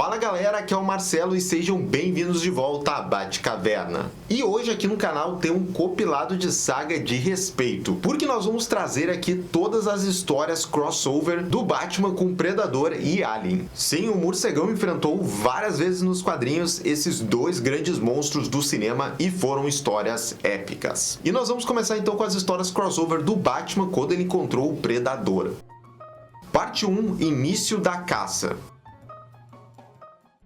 Fala galera, aqui é o Marcelo e sejam bem-vindos de volta à Batcaverna. E hoje aqui no canal tem um compilado de saga de respeito, porque nós vamos trazer aqui todas as histórias crossover do Batman com Predador e Alien. Sim, o morcegão enfrentou várias vezes nos quadrinhos esses dois grandes monstros do cinema e foram histórias épicas. E nós vamos começar então com as histórias crossover do Batman quando ele encontrou o Predador. Parte 1, Início da Caça.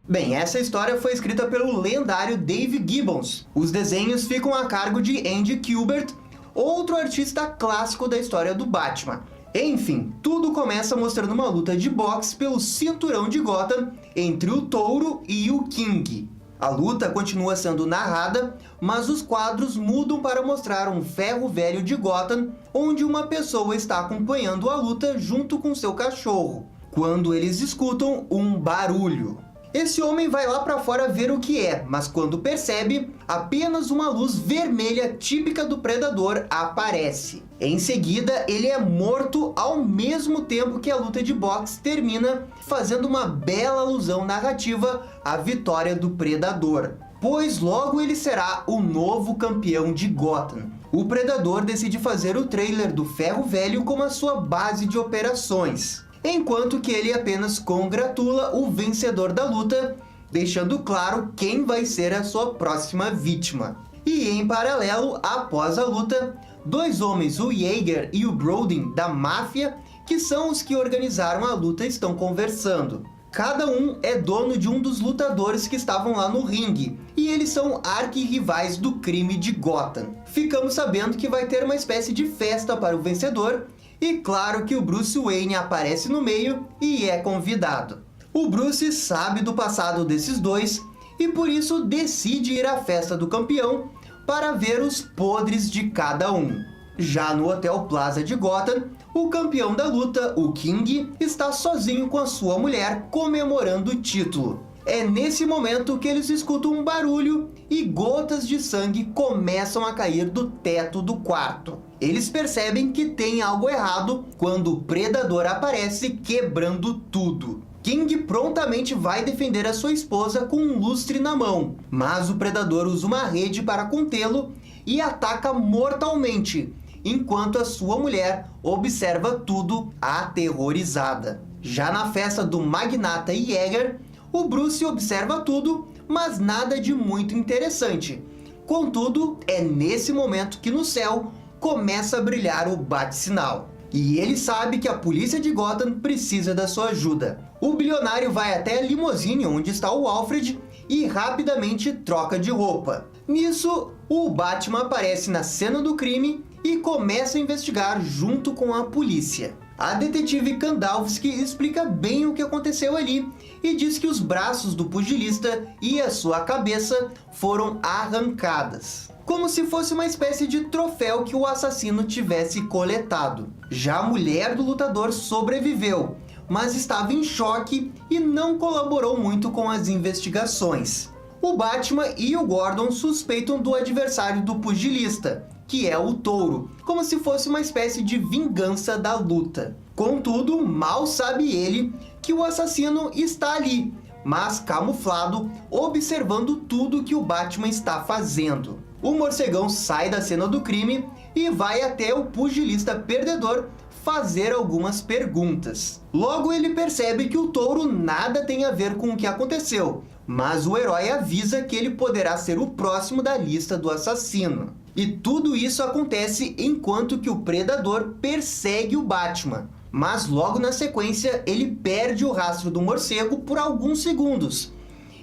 Bem, essa história foi escrita pelo lendário Dave Gibbons. Os desenhos ficam a cargo de Andy Kubert, outro artista clássico da história do Batman. Enfim, tudo começa mostrando uma luta de boxe pelo cinturão de Gotham entre o Touro e o King. A luta continua sendo narrada, mas os quadros mudam para mostrar um ferro velho de Gotham, onde uma pessoa está acompanhando a luta junto com seu cachorro, quando eles escutam um barulho. Esse homem vai lá para fora ver o que é, mas quando percebe, apenas uma luz vermelha típica do Predador aparece. Em seguida, ele é morto ao mesmo tempo que a luta de boxe termina, fazendo uma bela alusão narrativa à vitória do Predador, pois logo ele será o novo campeão de Gotham. O Predador decide fazer o trailer do Ferro Velho como a sua base de operações, enquanto que ele apenas congratula o vencedor da luta, deixando claro quem vai ser a sua próxima vítima. E em paralelo, após a luta, dois homens, o Yeager e o Brodin da máfia, que são os que organizaram a luta, estão conversando. Cada um é dono de um dos lutadores que estavam lá no ringue, e eles são arquirrivais do crime de Gotham. Ficamos sabendo que vai ter uma espécie de festa para o vencedor, e claro que o Bruce Wayne aparece no meio e é convidado. O Bruce sabe do passado desses dois e por isso decide ir à festa do campeão para ver os podres de cada um. Já no Hotel Plaza de Gotham, o campeão da luta, o King, está sozinho com a sua mulher comemorando o título. É nesse momento que eles escutam um barulho e gotas de sangue começam a cair do teto do quarto. Eles percebem que tem algo errado quando o Predador aparece quebrando tudo. King prontamente vai defender a sua esposa com um lustre na mão, mas o Predador usa uma rede para contê-lo e ataca mortalmente, enquanto a sua mulher observa tudo aterrorizada. Já na festa do magnata Yeager, o Bruce observa tudo, mas nada de muito interessante. Contudo, é nesse momento que no céu começa a brilhar o bate-sinal. E ele sabe que a polícia de Gotham precisa da sua ajuda. O bilionário vai até a limusine onde está o Alfred e rapidamente troca de roupa. Nisso, o Batman aparece na cena do crime e começa a investigar junto com a polícia. A detetive Kandalski explica bem o que aconteceu ali e diz que os braços do pugilista e a sua cabeça foram arrancadas, como se fosse uma espécie de troféu que o assassino tivesse coletado. Já a mulher do lutador sobreviveu, mas estava em choque e não colaborou muito com as investigações. O Batman e o Gordon suspeitam do adversário do pugilista, que é o Touro, como se fosse uma espécie de vingança da luta. Contudo, mal sabe ele que o assassino está ali, mas camuflado, observando tudo que o Batman está fazendo. O morcegão sai da cena do crime e vai até o pugilista perdedor fazer algumas perguntas. Logo ele percebe que o Touro nada tem a ver com o que aconteceu, mas o herói avisa que ele poderá ser o próximo da lista do assassino. E tudo isso acontece enquanto que o Predador persegue o Batman. Mas logo na sequência ele perde o rastro do morcego por alguns segundos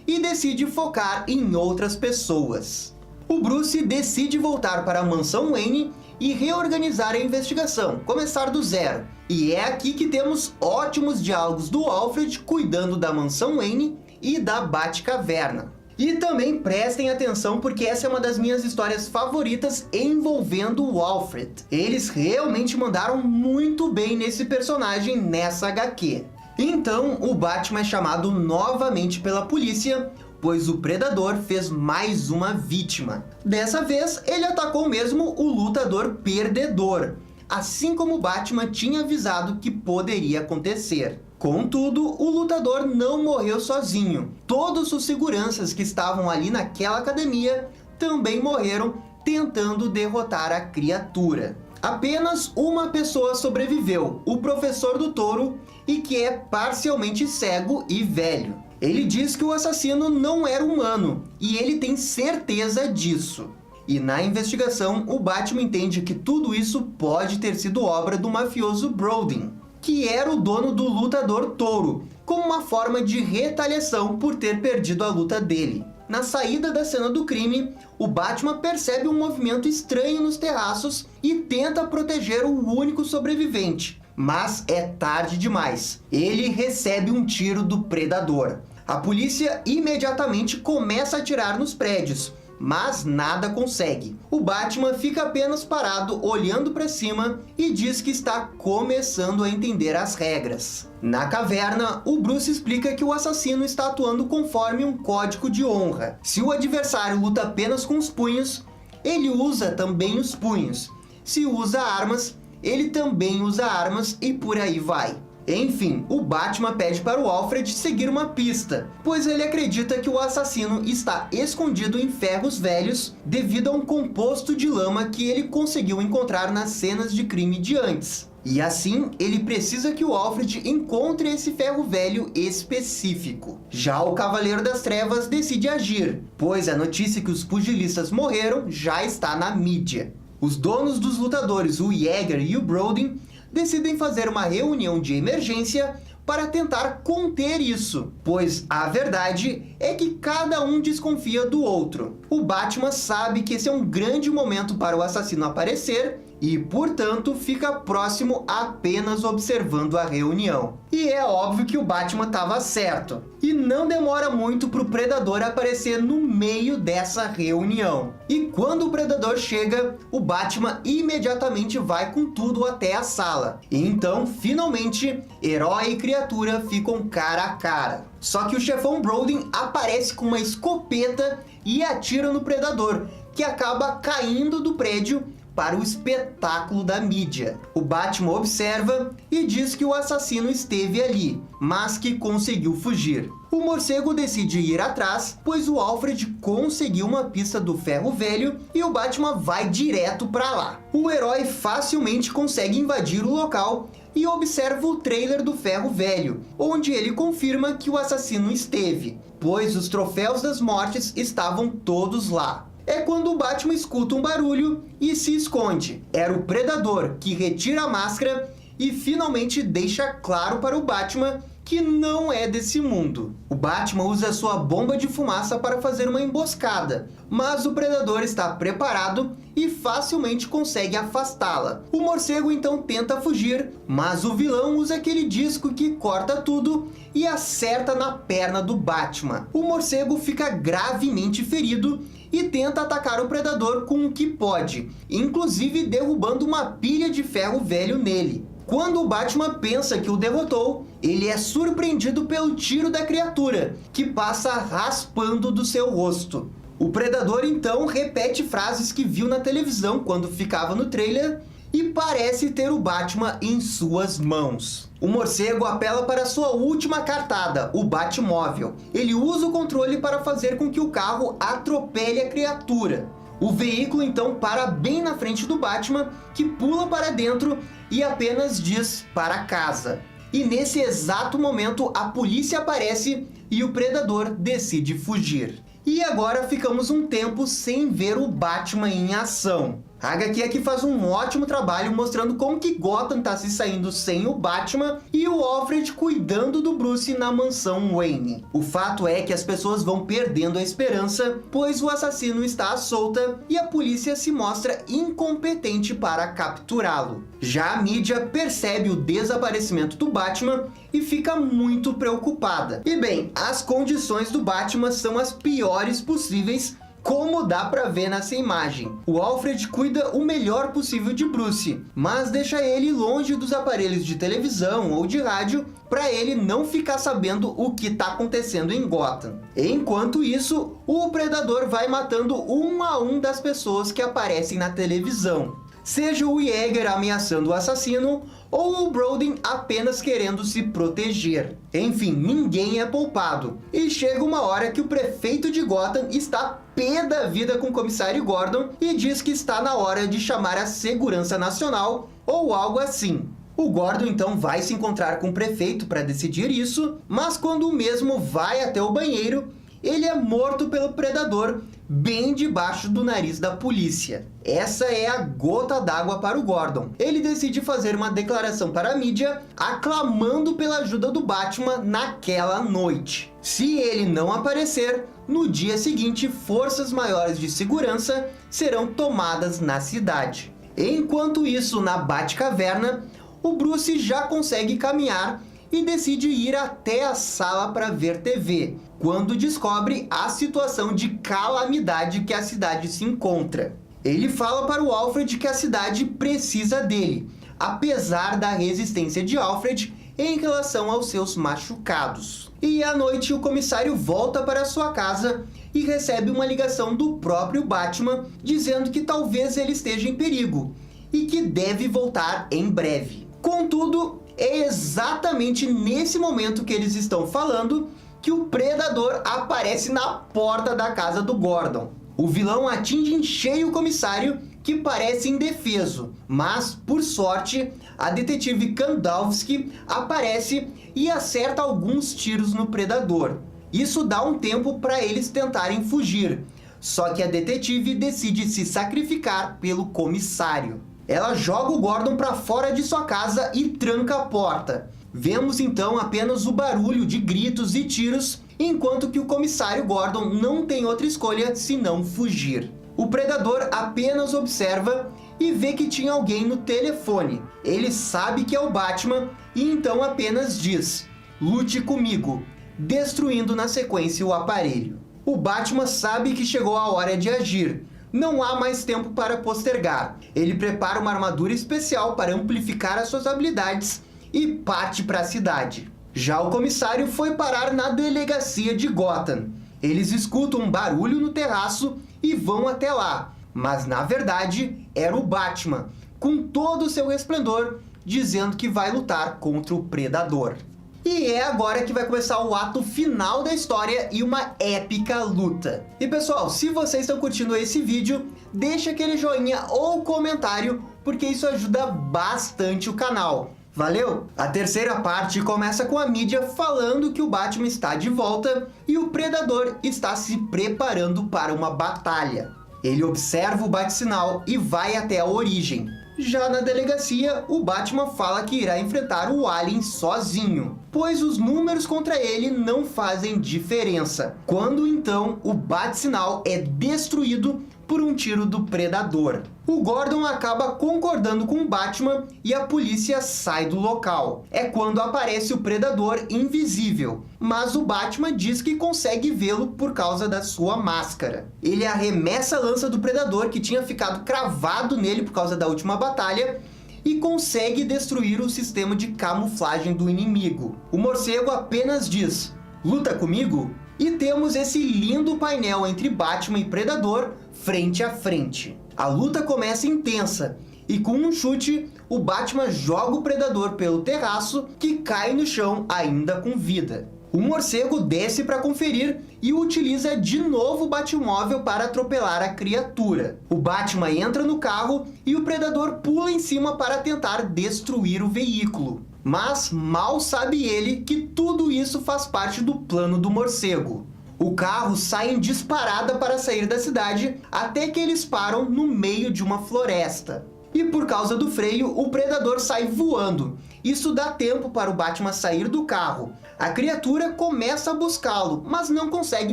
e decide focar em outras pessoas. O Bruce decide voltar para a mansão Wayne e reorganizar a investigação, começar do zero. E é aqui que temos ótimos diálogos do Alfred cuidando da mansão Wayne e da Batcaverna. E também prestem atenção porque essa é uma das minhas histórias favoritas envolvendo o Alfred. Eles realmente mandaram muito bem nesse personagem nessa HQ. Então o Batman é chamado novamente pela polícia, pois o Predador fez mais uma vítima. Dessa vez ele atacou mesmo o lutador perdedor, assim como o Batman tinha avisado que poderia acontecer. Contudo, o lutador não morreu sozinho. Todos os seguranças que estavam ali naquela academia também morreram tentando derrotar a criatura. Apenas uma pessoa sobreviveu, o Professor do Touro, e que é parcialmente cego e velho. Ele diz que o assassino não era humano, e ele tem certeza disso. E na investigação, o Batman entende que tudo isso pode ter sido obra do mafioso Brody, que era o dono do Lutador Touro, como uma forma de retaliação por ter perdido a luta dele. Na saída da cena do crime, o Batman percebe um movimento estranho nos terraços e tenta proteger o único sobrevivente. Mas é tarde demais. Ele recebe um tiro do Predador. A polícia imediatamente começa a atirar nos prédios, mas nada consegue. O Batman fica apenas parado olhando para cima e diz que está começando a entender as regras. Na caverna, o Bruce explica que o assassino está atuando conforme um código de honra. Se o adversário luta apenas com os punhos, ele usa também os punhos. Se usa armas, ele também usa armas e por aí vai. Enfim, o Batman pede para o Alfred seguir uma pista, pois ele acredita que o assassino está escondido em ferros velhos devido a um composto de lama que ele conseguiu encontrar nas cenas de crime de antes. E assim, ele precisa que o Alfred encontre esse ferro velho específico. Já o Cavaleiro das Trevas decide agir, pois a notícia que os pugilistas morreram já está na mídia. Os donos dos lutadores, o Jäger e o Brody, decidem fazer uma reunião de emergência para tentar conter isso, pois a verdade é que cada um desconfia do outro. O Batman sabe que esse é um grande momento para o assassino aparecer e, portanto, fica próximo apenas observando a reunião. E é óbvio que o Batman estava certo. E não demora muito para o Predador aparecer no meio dessa reunião. E quando o Predador chega, o Batman imediatamente vai com tudo até a sala. E então, finalmente, herói e criatura ficam cara a cara. Só que o chefão Brody aparece com uma escopeta e atira no Predador, que acaba caindo do prédio para o espetáculo da mídia. O Batman observa e diz que o assassino esteve ali, mas que conseguiu fugir. O morcego decide ir atrás, pois o Alfred conseguiu uma pista do ferro velho e o Batman vai direto para lá. O herói facilmente consegue invadir o local e observa o trailer do ferro velho, onde ele confirma que o assassino esteve, pois os troféus das mortes estavam todos lá. É quando o Batman escuta um barulho e se esconde. Era o Predador, que retira a máscara e finalmente deixa claro para o Batman que não é desse mundo. O Batman usa sua bomba de fumaça para fazer uma emboscada, mas o Predador está preparado e facilmente consegue afastá-la. O morcego então tenta fugir, mas o vilão usa aquele disco que corta tudo e acerta na perna do Batman. O morcego fica gravemente ferido e tenta atacar o Predador com o que pode, inclusive derrubando uma pilha de ferro velho nele. Quando o Batman pensa que o derrotou, ele é surpreendido pelo tiro da criatura, que passa raspando do seu rosto. O Predador então repete frases que viu na televisão quando ficava no trailer e parece ter o Batman em suas mãos. O morcego apela para sua última cartada, o Batmóvel. Ele usa o controle para fazer com que o carro atropele a criatura. O veículo então para bem na frente do Batman, que pula para dentro e apenas diz para casa. E nesse exato momento a polícia aparece e o Predador decide fugir. E agora ficamos um tempo sem ver o Batman em ação. A HQ aqui faz um ótimo trabalho mostrando como que Gotham está se saindo sem o Batman e o Alfred cuidando do Bruce na mansão Wayne. O fato é que as pessoas vão perdendo a esperança, pois o assassino está à solta e a polícia se mostra incompetente para capturá-lo. Já a mídia percebe o desaparecimento do Batman e fica muito preocupada. E bem, as condições do Batman são as piores possíveis, como dá pra ver nessa imagem. O Alfred cuida o melhor possível de Bruce, mas deixa ele longe dos aparelhos de televisão ou de rádio para ele não ficar sabendo o que está acontecendo em Gotham. Enquanto isso, o Predador vai matando um a um das pessoas que aparecem na televisão. seja o Yeager ameaçando o assassino ou o Brody apenas querendo se proteger. Enfim, ninguém é poupado. E chega uma hora que o prefeito de Gotham está pé da vida com o comissário Gordon e diz que está na hora de chamar a segurança nacional ou algo assim. O Gordon então vai se encontrar com o prefeito para decidir isso, mas quando o mesmo vai até o banheiro, ele é morto pelo predador bem debaixo do nariz da polícia. Essa é a gota d'água para o Gordon. Ele decide fazer uma declaração para a mídia, aclamando pela ajuda do Batman naquela noite. Se ele não aparecer, no dia seguinte, forças maiores de segurança serão tomadas na cidade. Enquanto isso, na Batcaverna, o Bruce já consegue caminhar e decide ir até a sala para ver TV, quando descobre a situação de calamidade que a cidade se encontra. Ele fala para o Alfred que a cidade precisa dele, apesar da resistência de Alfred em relação aos seus machucados. E à noite o comissário volta para sua casa e recebe uma ligação do próprio Batman dizendo que talvez ele esteja em perigo e que deve voltar em breve. Contudo, é exatamente nesse momento que eles estão falando que o Predador aparece na porta da casa do Gordon. O vilão atinge em cheio o comissário, que parece indefeso, mas, por sorte, a detetive Kandalski aparece e acerta alguns tiros no Predador. Isso dá um tempo para eles tentarem fugir, só que a detetive decide se sacrificar pelo comissário. Ela joga o Gordon para fora de sua casa e tranca a porta. Vemos então apenas o barulho de gritos e tiros, enquanto que o comissário Gordon não tem outra escolha senão fugir. O Predador apenas observa e vê que tinha alguém no telefone. Ele sabe que é o Batman e então apenas diz: "Lute comigo", destruindo na sequência o aparelho. O Batman sabe que chegou a hora de agir. Não há mais tempo para postergar. Ele prepara uma armadura especial para amplificar as suas habilidades e parte para a cidade. Já o comissário foi parar na delegacia de Gotham. Eles escutam um barulho no terraço e vão até lá. Mas na verdade era o Batman, com todo o seu resplendor, dizendo que vai lutar contra o Predador. E é agora que vai começar o ato final da história e uma épica luta. E pessoal, se vocês estão curtindo esse vídeo, deixa aquele joinha ou comentário, porque isso ajuda bastante o canal. Valeu? A terceira parte começa com a mídia falando que o Batman está de volta e o Predador está se preparando para uma batalha. Ele observa o bate-sinal e vai até a origem. Já na delegacia, o Batman fala que irá enfrentar o Alien sozinho, pois os números contra ele não fazem diferença. Quando então o bate-sinal é destruído por um tiro do Predador. O Gordon acaba concordando com o Batman e a polícia sai do local. É quando aparece o Predador invisível, mas o Batman diz que consegue vê-lo por causa da sua máscara. Ele arremessa a lança do Predador, que tinha ficado cravado nele por causa da última batalha, e consegue destruir o sistema de camuflagem do inimigo. O morcego apenas diz: "Luta comigo?" E temos esse lindo painel entre Batman e Predador frente a frente. A luta começa intensa e com um chute, o Batman joga o Predador pelo terraço, que cai no chão ainda com vida. O morcego desce para conferir e utiliza de novo o Batmóvel para atropelar a criatura. O Batman entra no carro e o Predador pula em cima para tentar destruir o veículo. Mas mal sabe ele que tudo isso faz parte do plano do morcego. O carro sai em disparada para sair da cidade até que eles param no meio de uma floresta. E por causa do freio, o Predador sai voando. Isso dá tempo para o Batman sair do carro. A criatura começa a buscá-lo, mas não consegue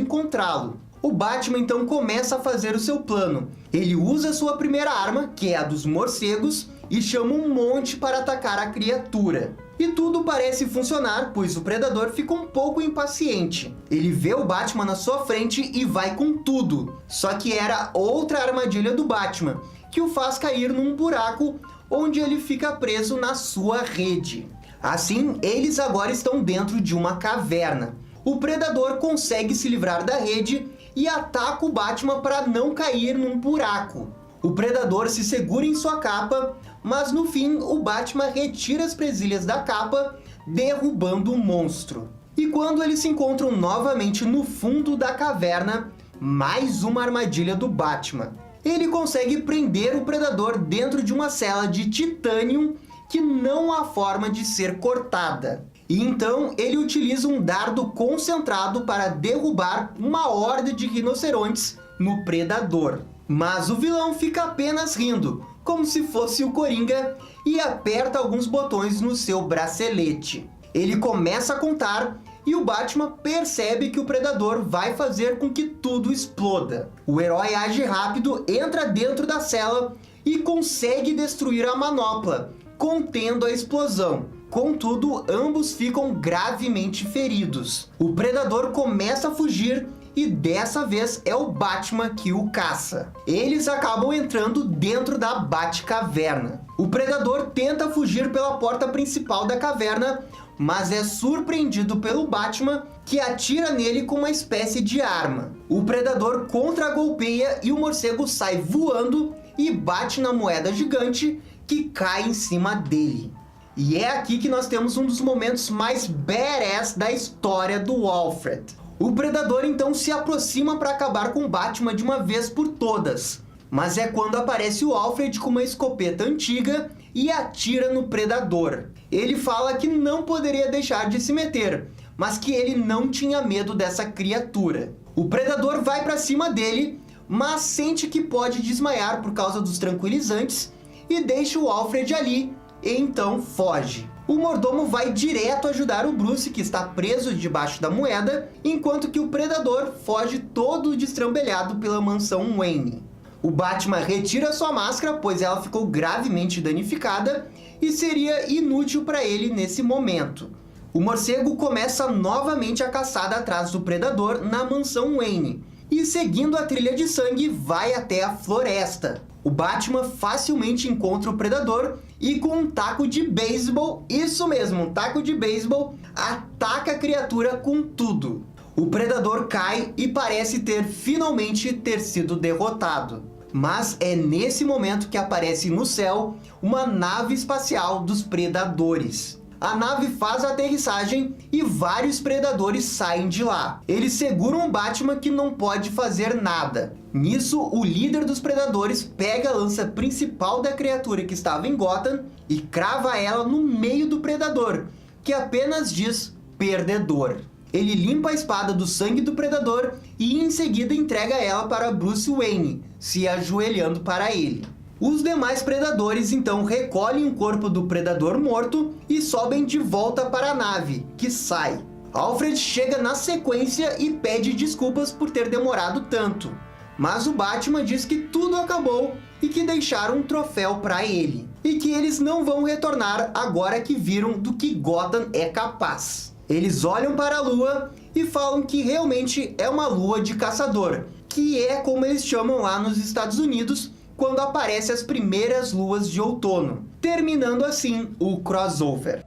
encontrá-lo. O Batman então começa a fazer o seu plano. Ele usa sua primeira arma, que é a dos morcegos, e chama um monte para atacar a criatura. E tudo parece funcionar, pois o Predador fica um pouco impaciente. Ele vê o Batman na sua frente e vai com tudo. Só que era outra armadilha do Batman, que o faz cair num buraco onde ele fica preso na sua rede. Assim, eles agora estão dentro de uma caverna. O Predador consegue se livrar da rede e ataca o Batman para não cair num buraco. O Predador se segura em sua capa, mas no fim o Batman retira as presilhas da capa, derrubando o monstro. E quando eles se encontram novamente no fundo da caverna, mais uma armadilha do Batman. Ele consegue prender o Predador dentro de uma cela de titânio que não há forma de ser cortada. E então ele utiliza um dardo concentrado para derrubar uma horda de rinocerontes no Predador. Mas o vilão fica apenas rindo, como se fosse o Coringa, e aperta alguns botões no seu bracelete. Ele começa a contar e o Batman percebe que o Predador vai fazer com que tudo exploda. O herói age rápido, entra dentro da cela e consegue destruir a manopla, contendo a explosão. Contudo, ambos ficam gravemente feridos. O Predador começa a fugir e dessa vez é o Batman que o caça. Eles acabam entrando dentro da Batcaverna. O Predador tenta fugir pela porta principal da caverna, mas é surpreendido pelo Batman, que atira nele com uma espécie de arma. O Predador contra-golpeia e o morcego sai voando e bate na moeda gigante, que cai em cima dele. E é aqui que nós temos um dos momentos mais badass da história do Alfred. O Predador então se aproxima para acabar com o Batman de uma vez por todas. Mas é quando aparece o Alfred com uma escopeta antiga e atira no Predador. Ele fala que não poderia deixar de se meter, mas que ele não tinha medo dessa criatura. O Predador vai para cima dele, mas sente que pode desmaiar por causa dos tranquilizantes e deixa o Alfred ali, e então foge. O mordomo vai direto ajudar o Bruce, que está preso debaixo da moeda, enquanto que o Predador foge todo destrambelhado pela mansão Wayne. O Batman retira sua máscara, pois ela ficou gravemente danificada e seria inútil para ele nesse momento. O morcego começa novamente a caçada atrás do Predador na mansão Wayne, e seguindo a trilha de sangue vai até a floresta. O Batman facilmente encontra o Predador e com um taco de beisebol, isso mesmo, um taco de beisebol, ataca a criatura com tudo. O Predador cai e parece finalmente ter sido derrotado. Mas é nesse momento que aparece no céu uma nave espacial dos Predadores. A nave faz a aterrissagem e vários Predadores saem de lá. Eles seguram o Batman, que não pode fazer nada. Nisso, o líder dos Predadores pega a lança principal da criatura que estava em Gotham e crava ela no meio do Predador, que apenas diz perdedor. Ele limpa a espada do sangue do Predador e em seguida entrega ela para Bruce Wayne, se ajoelhando para ele. Os demais Predadores então recolhem o corpo do Predador morto e sobem de volta para a nave, que sai. Alfred chega na sequência e pede desculpas por ter demorado tanto. Mas o Batman diz que tudo acabou e que deixaram um troféu para ele. E que eles não vão retornar agora que viram do que Gotham é capaz. Eles olham para a lua e falam que realmente é uma lua de caçador, que é como eles chamam lá nos Estados Unidos, quando aparecem as primeiras luas de outono, terminando assim o crossover.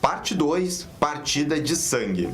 Parte 2, Partida de Sangue.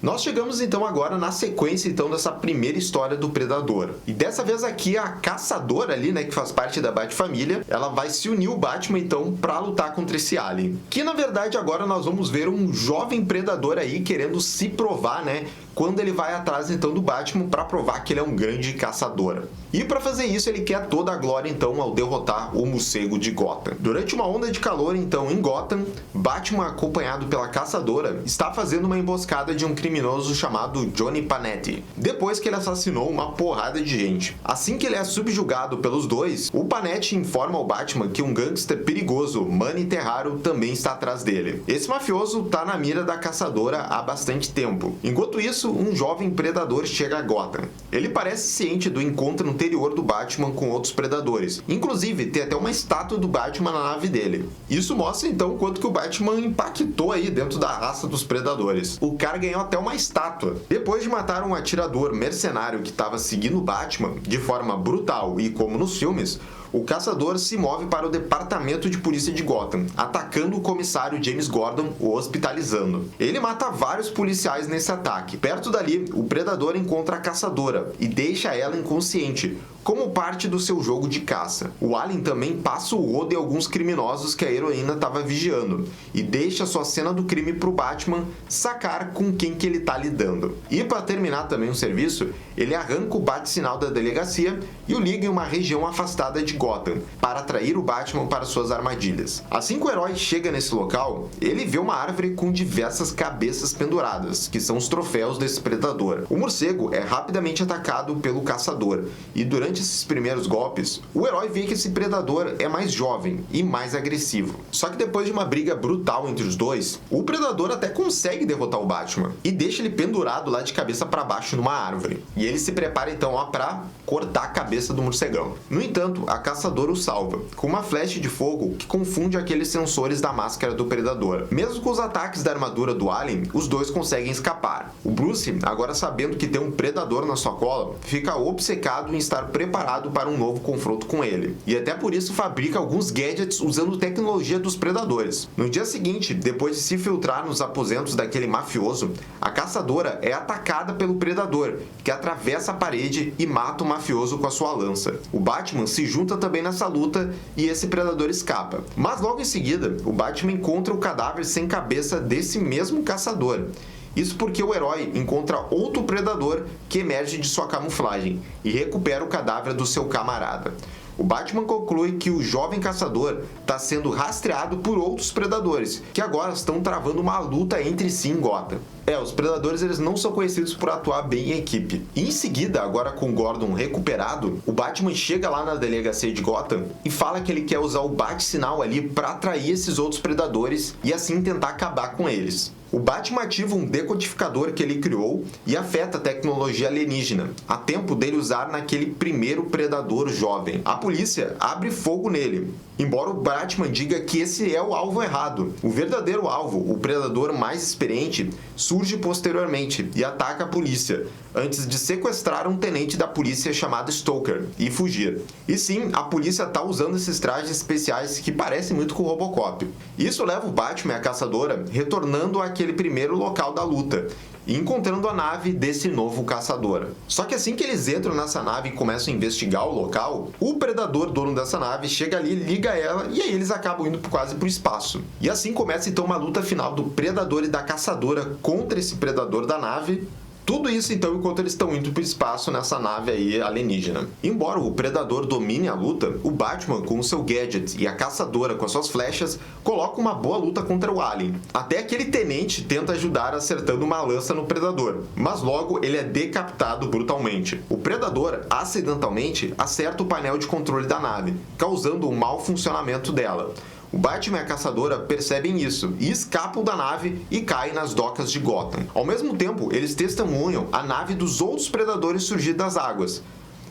Nós chegamos então agora na sequência então dessa primeira história do Predador. E dessa vez aqui a caçadora ali, né, que faz parte da Batfamília, ela vai se unir ao Batman então para lutar contra esse alien. Que na verdade agora nós vamos ver um jovem Predador aí querendo se provar, né, quando ele vai atrás então do Batman para provar que ele é um grande caçador. E para fazer isso ele quer toda a glória então ao derrotar o morcego de Gotham. Durante uma onda de calor então em Gotham, Batman acompanhado pela caçadora está fazendo uma emboscada de um criminoso chamado Johnny Panetti, depois que ele assassinou uma porrada de gente. Assim que ele é subjugado pelos dois, o Panetti informa ao Batman que um gangster perigoso, Manny Terraro, também está atrás dele. Esse mafioso está na mira da caçadora há bastante tempo. Enquanto isso, um jovem predador chega a Gotham. Ele parece ciente do encontro anterior do Batman com outros predadores. Inclusive, tem até uma estátua do Batman na nave dele. Isso mostra então quanto que o Batman impactou aí dentro da raça dos predadores. O cara ganhou até uma estátua. Depois de matar um atirador mercenário que estava seguindo o Batman de forma brutal e como nos filmes, o caçador se move para o departamento de polícia de Gotham, atacando o comissário James Gordon, o hospitalizando. Ele mata vários policiais nesse ataque. Perto dali, o predador encontra a caçadora e deixa ela inconsciente, como parte do seu jogo de caça. O Allen também passa o rodo em alguns criminosos que a heroína estava vigiando e deixa sua cena do crime para o Batman sacar com quem que ele está lidando. E para terminar também o serviço, ele arranca o bate-sinal da delegacia e o liga em uma região afastada de Gotham para atrair o Batman para suas armadilhas. Assim que o herói chega nesse local, ele vê uma árvore com diversas cabeças penduradas, que são os troféus desse predador. O morcego é rapidamente atacado pelo caçador e durante esses primeiros golpes, o herói vê que esse predador é mais jovem e mais agressivo. Só que depois de uma briga brutal entre os dois, o predador até consegue derrotar o Batman e deixa ele pendurado lá de cabeça para baixo numa árvore. E ele se prepara então para cortar a cabeça do morcegão. No entanto, a caçadora o salva com uma flecha de fogo que confunde aqueles sensores da máscara do predador. Mesmo com os ataques da armadura do Allen, os dois conseguem escapar. O Bruce, agora sabendo que tem um predador na sua cola, fica obcecado em estar preparado para um novo confronto com ele. E até por isso fabrica alguns gadgets usando tecnologia dos predadores. No dia seguinte, depois de se filtrar nos aposentos daquele mafioso, a caçadora é atacada pelo predador, que atravessa a parede e mata o mafioso com a sua lança. O Batman se junta também nessa luta e esse predador escapa. Mas logo em seguida, o Batman encontra o cadáver sem cabeça desse mesmo caçador. Isso porque o herói encontra outro predador que emerge de sua camuflagem e recupera o cadáver do seu camarada. O Batman conclui que o jovem caçador está sendo rastreado por outros predadores, que agora estão travando uma luta entre si em Gotham. Os predadores eles não são conhecidos por atuar bem em equipe. E em seguida, agora com Gordon recuperado, o Batman chega lá na delegacia de Gotham e fala que ele quer usar o bate-sinal ali para atrair esses outros predadores e assim tentar acabar com eles. O Batman ativa um decodificador que ele criou e afeta a tecnologia alienígena, a tempo dele usar naquele primeiro predador jovem. A polícia abre fogo nele, embora o Batman diga que esse é o alvo errado. O verdadeiro alvo, o predador mais experiente, surge posteriormente e ataca a polícia, antes de sequestrar um tenente da polícia chamado Stoker e fugir. E sim, a polícia está usando esses trajes especiais que parecem muito com o Robocop. Isso leva o Batman e a caçadora retornando àquele primeiro local da luta e encontrando a nave desse novo caçador. Só que assim que eles entram nessa nave e começam a investigar o local, o predador dono dessa nave chega ali, liga ela e aí eles acabam indo quase pro espaço. E assim começa então uma luta final do predador e da caçadora contra esse predador da nave. Tudo isso então enquanto eles estão indo para o espaço nessa nave aí alienígena. Embora o predador domine a luta, o Batman com o seu gadget e a caçadora com as suas flechas coloca uma boa luta contra o Alien. Até aquele tenente tenta ajudar acertando uma lança no predador, mas logo ele é decapitado brutalmente. O predador acidentalmente acerta o painel de controle da nave, causando um mau funcionamento dela. O Batman e a caçadora percebem isso e escapam da nave e caem nas docas de Gotham. Ao mesmo tempo, eles testemunham a nave dos outros predadores surgir das águas.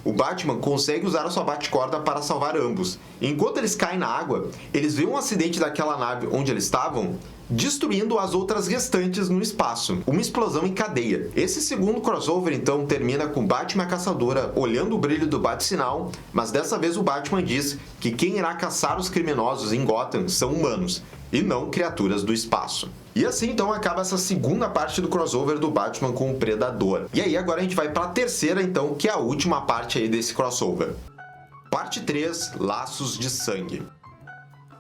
O Batman consegue usar a sua bate-corda para salvar ambos. Enquanto eles caem na água, eles veem um acidente daquela nave onde eles estavam, destruindo as outras restantes no espaço. Uma explosão em cadeia. Esse segundo crossover, então, termina com Batman e a caçadora olhando o brilho do bate-sinal, mas dessa vez o Batman diz que quem irá caçar os criminosos em Gotham são humanos, e não criaturas do espaço. E assim, então, acaba essa segunda parte do crossover do Batman com o Predador. E aí, agora a gente vai para a terceira, então, que é a última parte aí desse crossover. Parte 3, Laços de Sangue.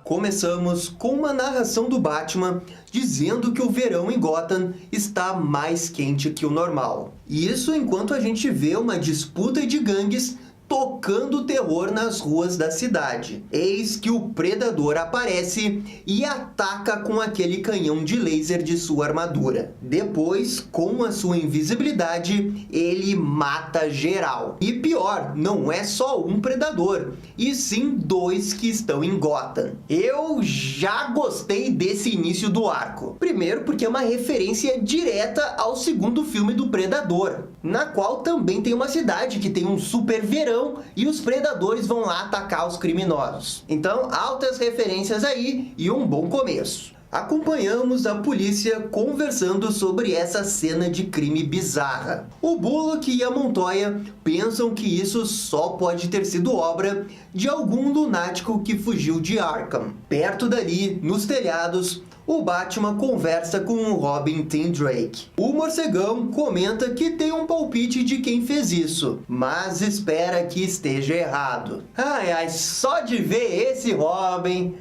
Começamos com uma narração do Batman dizendo que o verão em Gotham está mais quente que o normal. Isso enquanto a gente vê uma disputa de gangues tocando terror nas ruas da cidade. Eis que o Predador aparece e ataca com aquele canhão de laser de sua armadura. Depois, com a sua invisibilidade, ele mata geral. E pior, não é só um Predador, e sim 2 que estão em Gotham. Eu já gostei desse início do arco. Primeiro porque é uma referência direta ao segundo filme do Predador, na qual também tem uma cidade que tem um super verão e os predadores vão lá atacar os criminosos. Então, altas referências aí e um bom começo. Acompanhamos a polícia conversando sobre essa cena de crime bizarra. O Bullock e a Montoya pensam que isso só pode ter sido obra de algum lunático que fugiu de Arkham. Perto dali, nos telhados, o Batman conversa com o Robin Tim Drake. O morcegão comenta que tem um palpite de quem fez isso, mas espera que esteja errado. Ai, só de ver esse Robin...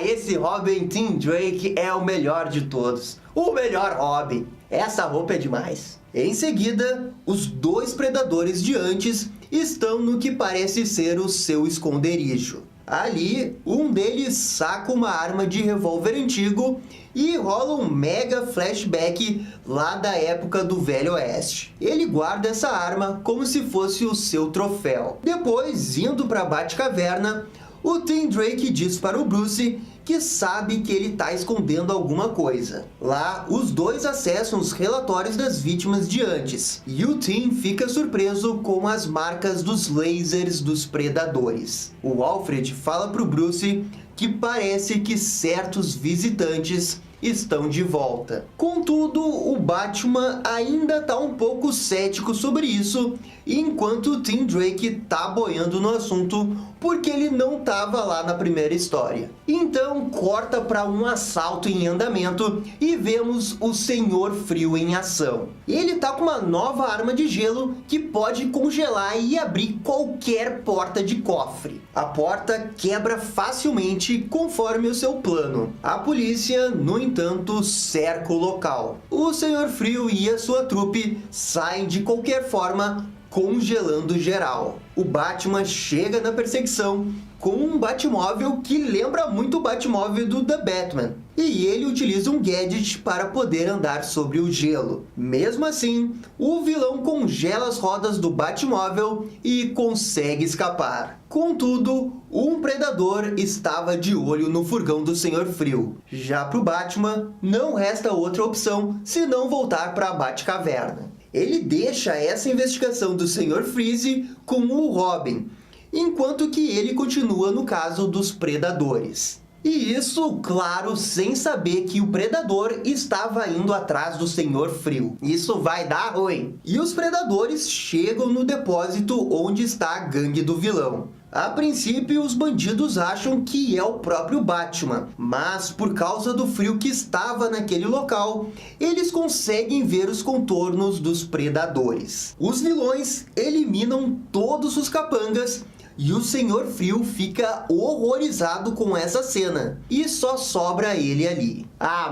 esse Robin Tim Drake é o melhor de todos. O melhor Robin. Essa roupa é demais. Em seguida, os dois predadores de antes estão no que parece ser o seu esconderijo. Ali, um deles saca uma arma de revólver antigo e rola um mega flashback lá da época do Velho Oeste. Ele guarda essa arma como se fosse o seu troféu. Depois, indo para a Batcaverna, o Tim Drake diz para o Bruce que sabe que ele está escondendo alguma coisa. Lá, os dois acessam os relatórios das vítimas de antes, e o Tim fica surpreso com as marcas dos lasers dos predadores. O Alfred fala para o Bruce que parece que certos visitantes estão de volta. Contudo, o Batman ainda está um pouco cético sobre isso, enquanto o Tim Drake tá boiando no assunto porque ele não estava lá na primeira história. Então corta para um assalto em andamento e vemos o Senhor Frio em ação. Ele tá com uma nova arma de gelo que pode congelar e abrir qualquer porta de cofre. A porta quebra facilmente conforme o seu plano. A polícia, no entanto, cerca o local. O Senhor Frio e a sua trupe saem de qualquer forma, congelando geral. O Batman chega na perseguição com um Batmóvel que lembra muito o Batmóvel do The Batman. E ele utiliza um gadget para poder andar sobre o gelo. Mesmo assim, o vilão congela as rodas do Batmóvel e consegue escapar. Contudo, um predador estava de olho no furgão do Senhor Frio. Já para o Batman, não resta outra opção senão voltar para a Batcaverna. Ele deixa essa investigação do Sr. Freeze com o Robin, enquanto que ele continua no caso dos predadores. E isso, claro, sem saber que o predador estava indo atrás do Senhor Frio. Isso vai dar ruim. E os predadores chegam no depósito onde está a gangue do vilão. A princípio, os bandidos acham que é o próprio Batman, mas por causa do frio que estava naquele local, eles conseguem ver os contornos dos predadores. Os vilões eliminam todos os capangas e o Senhor Frio fica horrorizado com essa cena, e só sobra ele ali.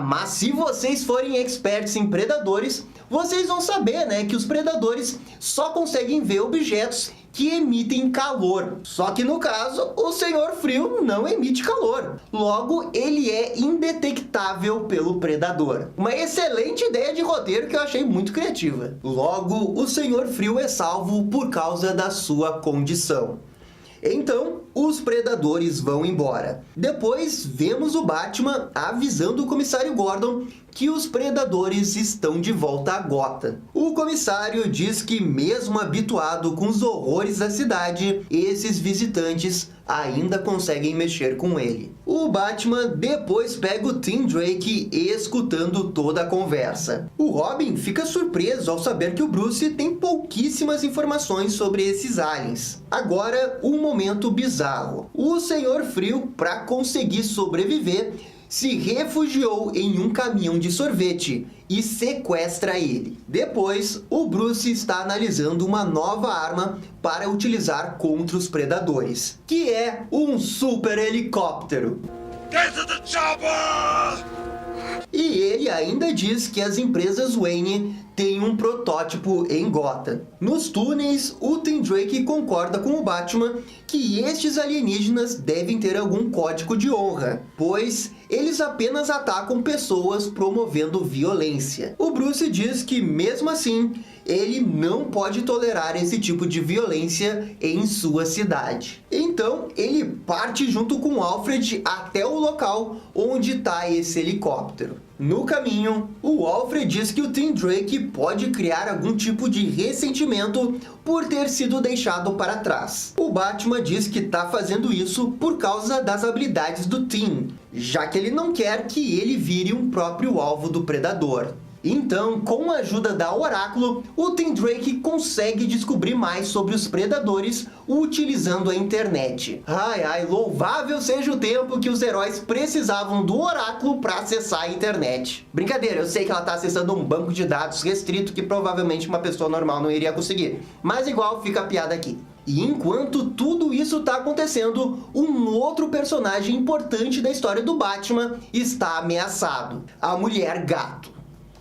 Mas se vocês forem experts em predadores, vocês vão saber, né, que os predadores só conseguem ver objetos que emitem calor. Só que no caso, o Senhor Frio não emite calor. Logo, ele é indetectável pelo predador. Uma excelente ideia de roteiro que eu achei muito criativa. Logo, o Senhor Frio é salvo por causa da sua condição. Então, os predadores vão embora. Depois, vemos o Batman avisando o comissário Gordon que os predadores estão de volta a Gotham. O comissário diz que, mesmo habituado com os horrores da cidade, esses visitantes ainda conseguem mexer com ele. O Batman depois pega o Tim Drake escutando toda a conversa. O Robin fica surpreso ao saber que o Bruce tem pouquíssimas informações sobre esses aliens. Agora, um momento bizarro. O Senhor Frio, para conseguir sobreviver, se refugiou em um caminhão de sorvete e sequestra ele. Depois, o Bruce está analisando uma nova arma para utilizar contra os predadores, que é um super helicóptero. Get to the chopper! E ele ainda diz que as empresas Wayne têm um protótipo em Gotham. Nos túneis, o Tim Drake concorda com o Batman que estes alienígenas devem ter algum código de honra, pois eles apenas atacam pessoas promovendo violência. O Bruce diz que, mesmo assim, ele não pode tolerar esse tipo de violência em sua cidade. Então, ele parte junto com Alfred até o local onde está esse helicóptero. No caminho, o Alfred diz que o Tim Drake pode criar algum tipo de ressentimento por ter sido deixado para trás. O Batman diz que está fazendo isso por causa das habilidades do Tim, já que ele não quer que ele vire um próprio alvo do predador. Então, com a ajuda da Oráculo, o Tim Drake consegue descobrir mais sobre os predadores utilizando a internet. Ai, louvável seja o tempo que os heróis precisavam do Oráculo para acessar a internet. Brincadeira, eu sei que ela está acessando um banco de dados restrito que provavelmente uma pessoa normal não iria conseguir, mas igual fica a piada aqui. E enquanto tudo isso está acontecendo, um outro personagem importante da história do Batman está ameaçado: a Mulher Gato.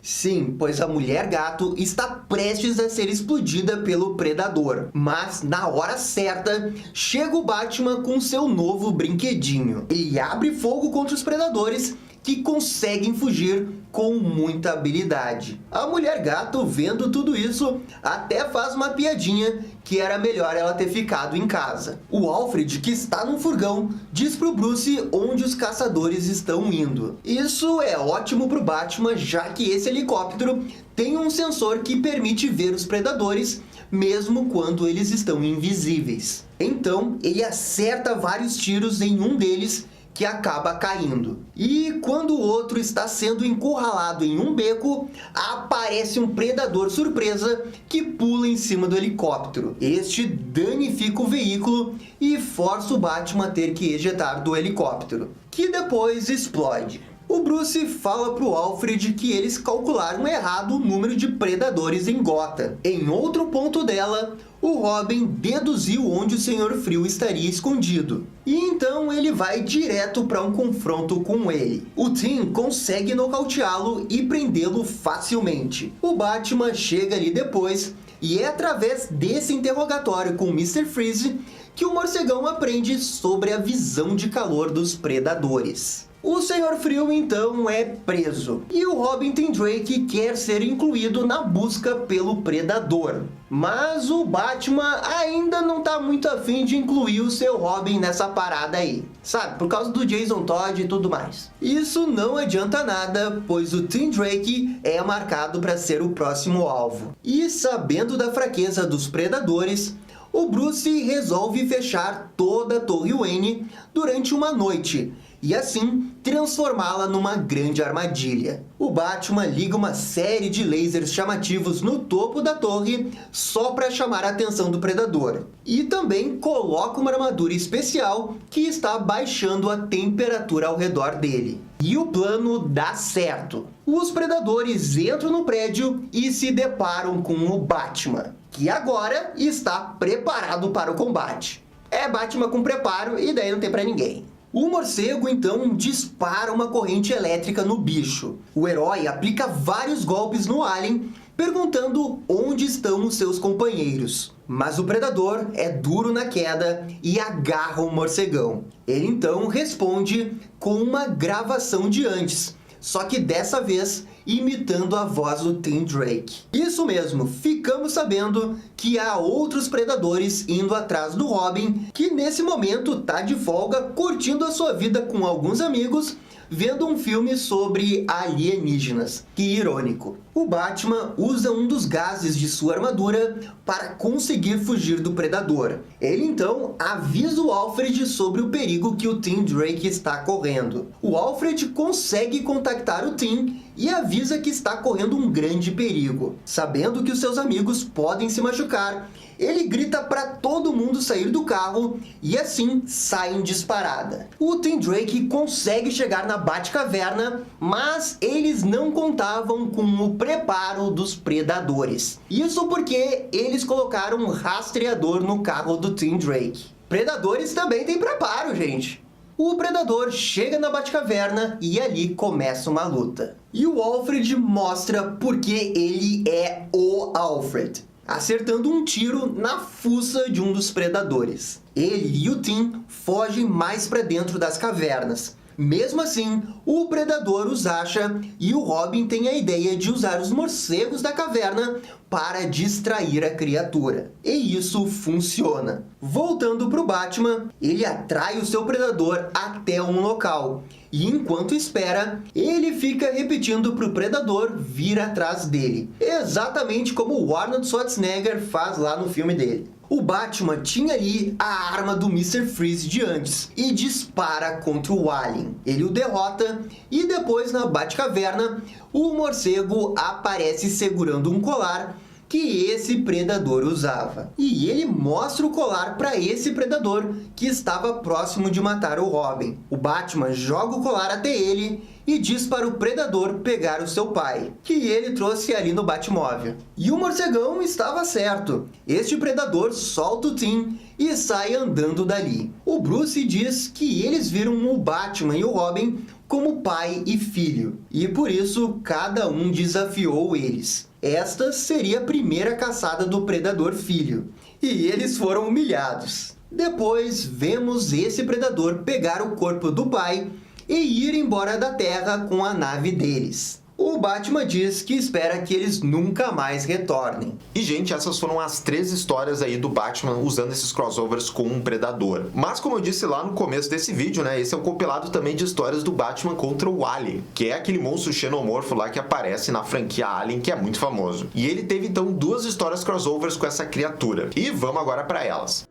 Sim, pois a Mulher Gato está prestes a ser explodida pelo Predador. Mas, na hora certa, chega o Batman com seu novo brinquedinho. Ele abre fogo contra os predadores, que conseguem fugir com muita habilidade. A Mulher Gato, vendo tudo isso, até faz uma piadinha que era melhor ela ter ficado em casa. O Alfred, que está num furgão, diz pro Bruce onde os caçadores estão indo. Isso é ótimo pro Batman, já que esse helicóptero tem um sensor que permite ver os predadores, mesmo quando eles estão invisíveis. Então, ele acerta vários tiros em um deles, que acaba caindo. E quando o outro está sendo encurralado em um beco, aparece um predador surpresa que pula em cima do helicóptero. Este danifica o veículo e força o Batman a ter que ejetar do helicóptero, que depois explode. O Bruce fala pro Alfred que eles calcularam errado o número de predadores em Gotham. Em outro ponto dela, o Robin deduziu onde o Senhor Frio estaria escondido. E então ele vai direto para um confronto com ele. O Tim consegue nocauteá-lo e prendê-lo facilmente. O Batman chega ali depois e é através desse interrogatório com o Mr. Freeze que o morcegão aprende sobre a visão de calor dos predadores. O Senhor Frio então é preso e o Robin Tim Drake quer ser incluído na busca pelo Predador. Mas o Batman ainda não tá muito afim de incluir o seu Robin nessa parada aí, sabe, por causa do Jason Todd e tudo mais. Isso não adianta nada, pois o Tim Drake é marcado para ser o próximo alvo. E sabendo da fraqueza dos predadores, o Bruce resolve fechar toda a Torre Wayne durante uma noite e assim transformá-la numa grande armadilha. O Batman liga uma série de lasers chamativos no topo da torre só para chamar a atenção do predador. E também coloca uma armadura especial que está baixando a temperatura ao redor dele. E o plano dá certo. Os predadores entram no prédio e se deparam com o Batman, que agora está preparado para o combate. É Batman com preparo e daí não tem pra ninguém. O morcego então dispara uma corrente elétrica no bicho. O herói aplica vários golpes no alien, perguntando onde estão os seus companheiros. Mas o predador é duro na queda e agarra o morcegão. Ele então responde com uma gravação de antes, só que dessa vez imitando a voz do Tim Drake. Isso mesmo, ficamos sabendo que há outros predadores indo atrás do Robin, que nesse momento tá de folga, curtindo a sua vida com alguns amigos, vendo um filme sobre alienígenas. Que irônico. O Batman usa um dos gases de sua armadura para conseguir fugir do predador. Ele então avisa o Alfred sobre o perigo que o Tim Drake está correndo. O Alfred consegue contactar o Tim e avisa que está correndo um grande perigo. Sabendo que os seus amigos podem se machucar, ele grita para todo mundo sair do carro e assim sai em disparada. O Tim Drake consegue chegar na Batcaverna, mas eles não contavam com o preparo dos predadores. Isso porque eles colocaram um rastreador no carro do Tim Drake. Predadores também têm preparo, gente. O predador chega na Batcaverna e ali começa uma luta. E o Alfred mostra porque ele é o Alfred, acertando um tiro na fuça de um dos predadores. Ele e o Tim fogem mais para dentro das cavernas. Mesmo assim, o predador os acha e o Robin tem a ideia de usar os morcegos da caverna para distrair a criatura. E isso funciona. Voltando para o Batman, ele atrai o seu predador até um local. E enquanto espera, ele fica repetindo para o predador vir atrás dele. Exatamente como o Arnold Schwarzenegger faz lá no filme dele. O Batman tinha ali a arma do Mr. Freeze de antes e dispara contra o Alien. Ele o derrota e depois na Batcaverna o morcego aparece segurando um colar que esse predador usava. E ele mostra o colar para esse predador que estava próximo de matar o Robin. O Batman joga o colar até ele e diz para o predador pegar o seu pai, que ele trouxe ali no Batmóvel. E o morcegão estava certo. Este predador solta o Tim e sai andando dali. O Bruce diz que eles viram o Batman e o Robin como pai e filho, e por isso cada um desafiou eles. Esta seria a primeira caçada do predador filho, e eles foram humilhados. Depois vemos esse predador pegar o corpo do pai e ir embora da Terra com a nave deles. O Batman diz que espera que eles nunca mais retornem. E, gente, essas foram as 3 histórias aí do Batman usando esses crossovers com um predador. Mas, como eu disse lá no começo desse vídeo, né, esse é um compilado também de histórias do Batman contra o Alien, que é aquele monstro xenomorfo lá que aparece na franquia Alien, que é muito famoso. E ele teve, então, 2 histórias crossovers com essa criatura. E vamos agora para elas.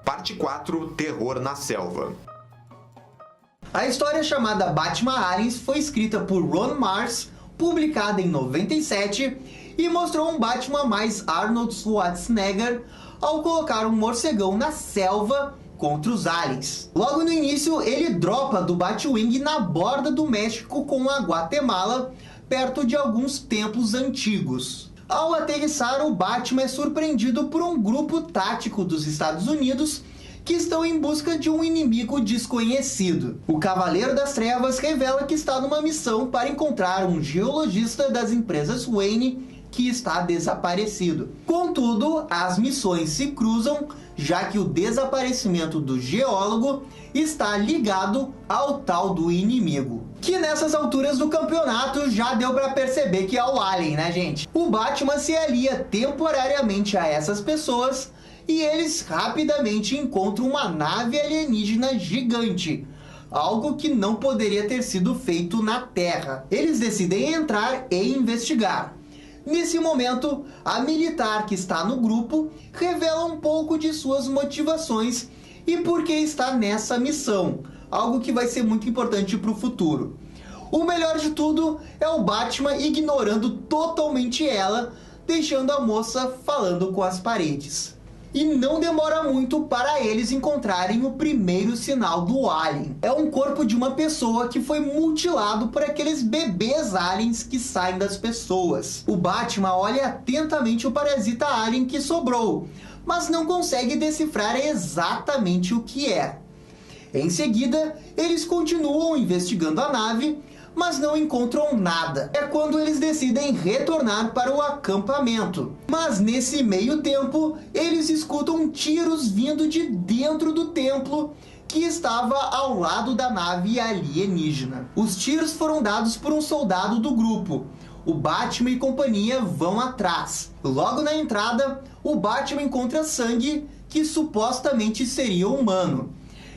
Parte 4, Terror na Selva. A história chamada Batman Aliens foi escrita por Ron Marz, publicada em 97, e mostrou um Batman mais Arnold Schwarzenegger ao colocar um morcegão na selva contra os aliens. Logo no início, ele dropa do Batwing na borda do México com a Guatemala, perto de alguns templos antigos. Ao aterrissar, o Batman é surpreendido por um grupo tático dos Estados Unidos que estão em busca de um inimigo desconhecido. O Cavaleiro das Trevas revela que está numa missão para encontrar um geologista das empresas Wayne que está desaparecido. Contudo, as missões se cruzam, já que o desaparecimento do geólogo está ligado ao tal do inimigo, que nessas alturas do campeonato já deu para perceber que é o Alien, né, gente? O Batman se alia temporariamente a essas pessoas e eles rapidamente encontram uma nave alienígena gigante, algo que não poderia ter sido feito na Terra. Eles decidem entrar e investigar. Nesse momento, a militar que está no grupo revela um pouco de suas motivações e por que está nessa missão, algo que vai ser muito importante para o futuro. O melhor de tudo é o Batman ignorando totalmente ela, deixando a moça falando com as paredes. E não demora muito para eles encontrarem o primeiro sinal do Alien. É um corpo de uma pessoa que foi mutilado por aqueles bebês aliens que saem das pessoas. O Batman olha atentamente o parasita alien que sobrou, mas não consegue decifrar exatamente o que é. Em seguida, eles continuam investigando a nave, mas não encontram nada. É quando eles decidem retornar para o acampamento. Mas nesse meio tempo, eles escutam tiros vindo de dentro do templo que estava ao lado da nave alienígena. Os tiros foram dados por um soldado do grupo. O Batman e companhia vão atrás. Logo na entrada, o Batman encontra sangue que supostamente seria humano.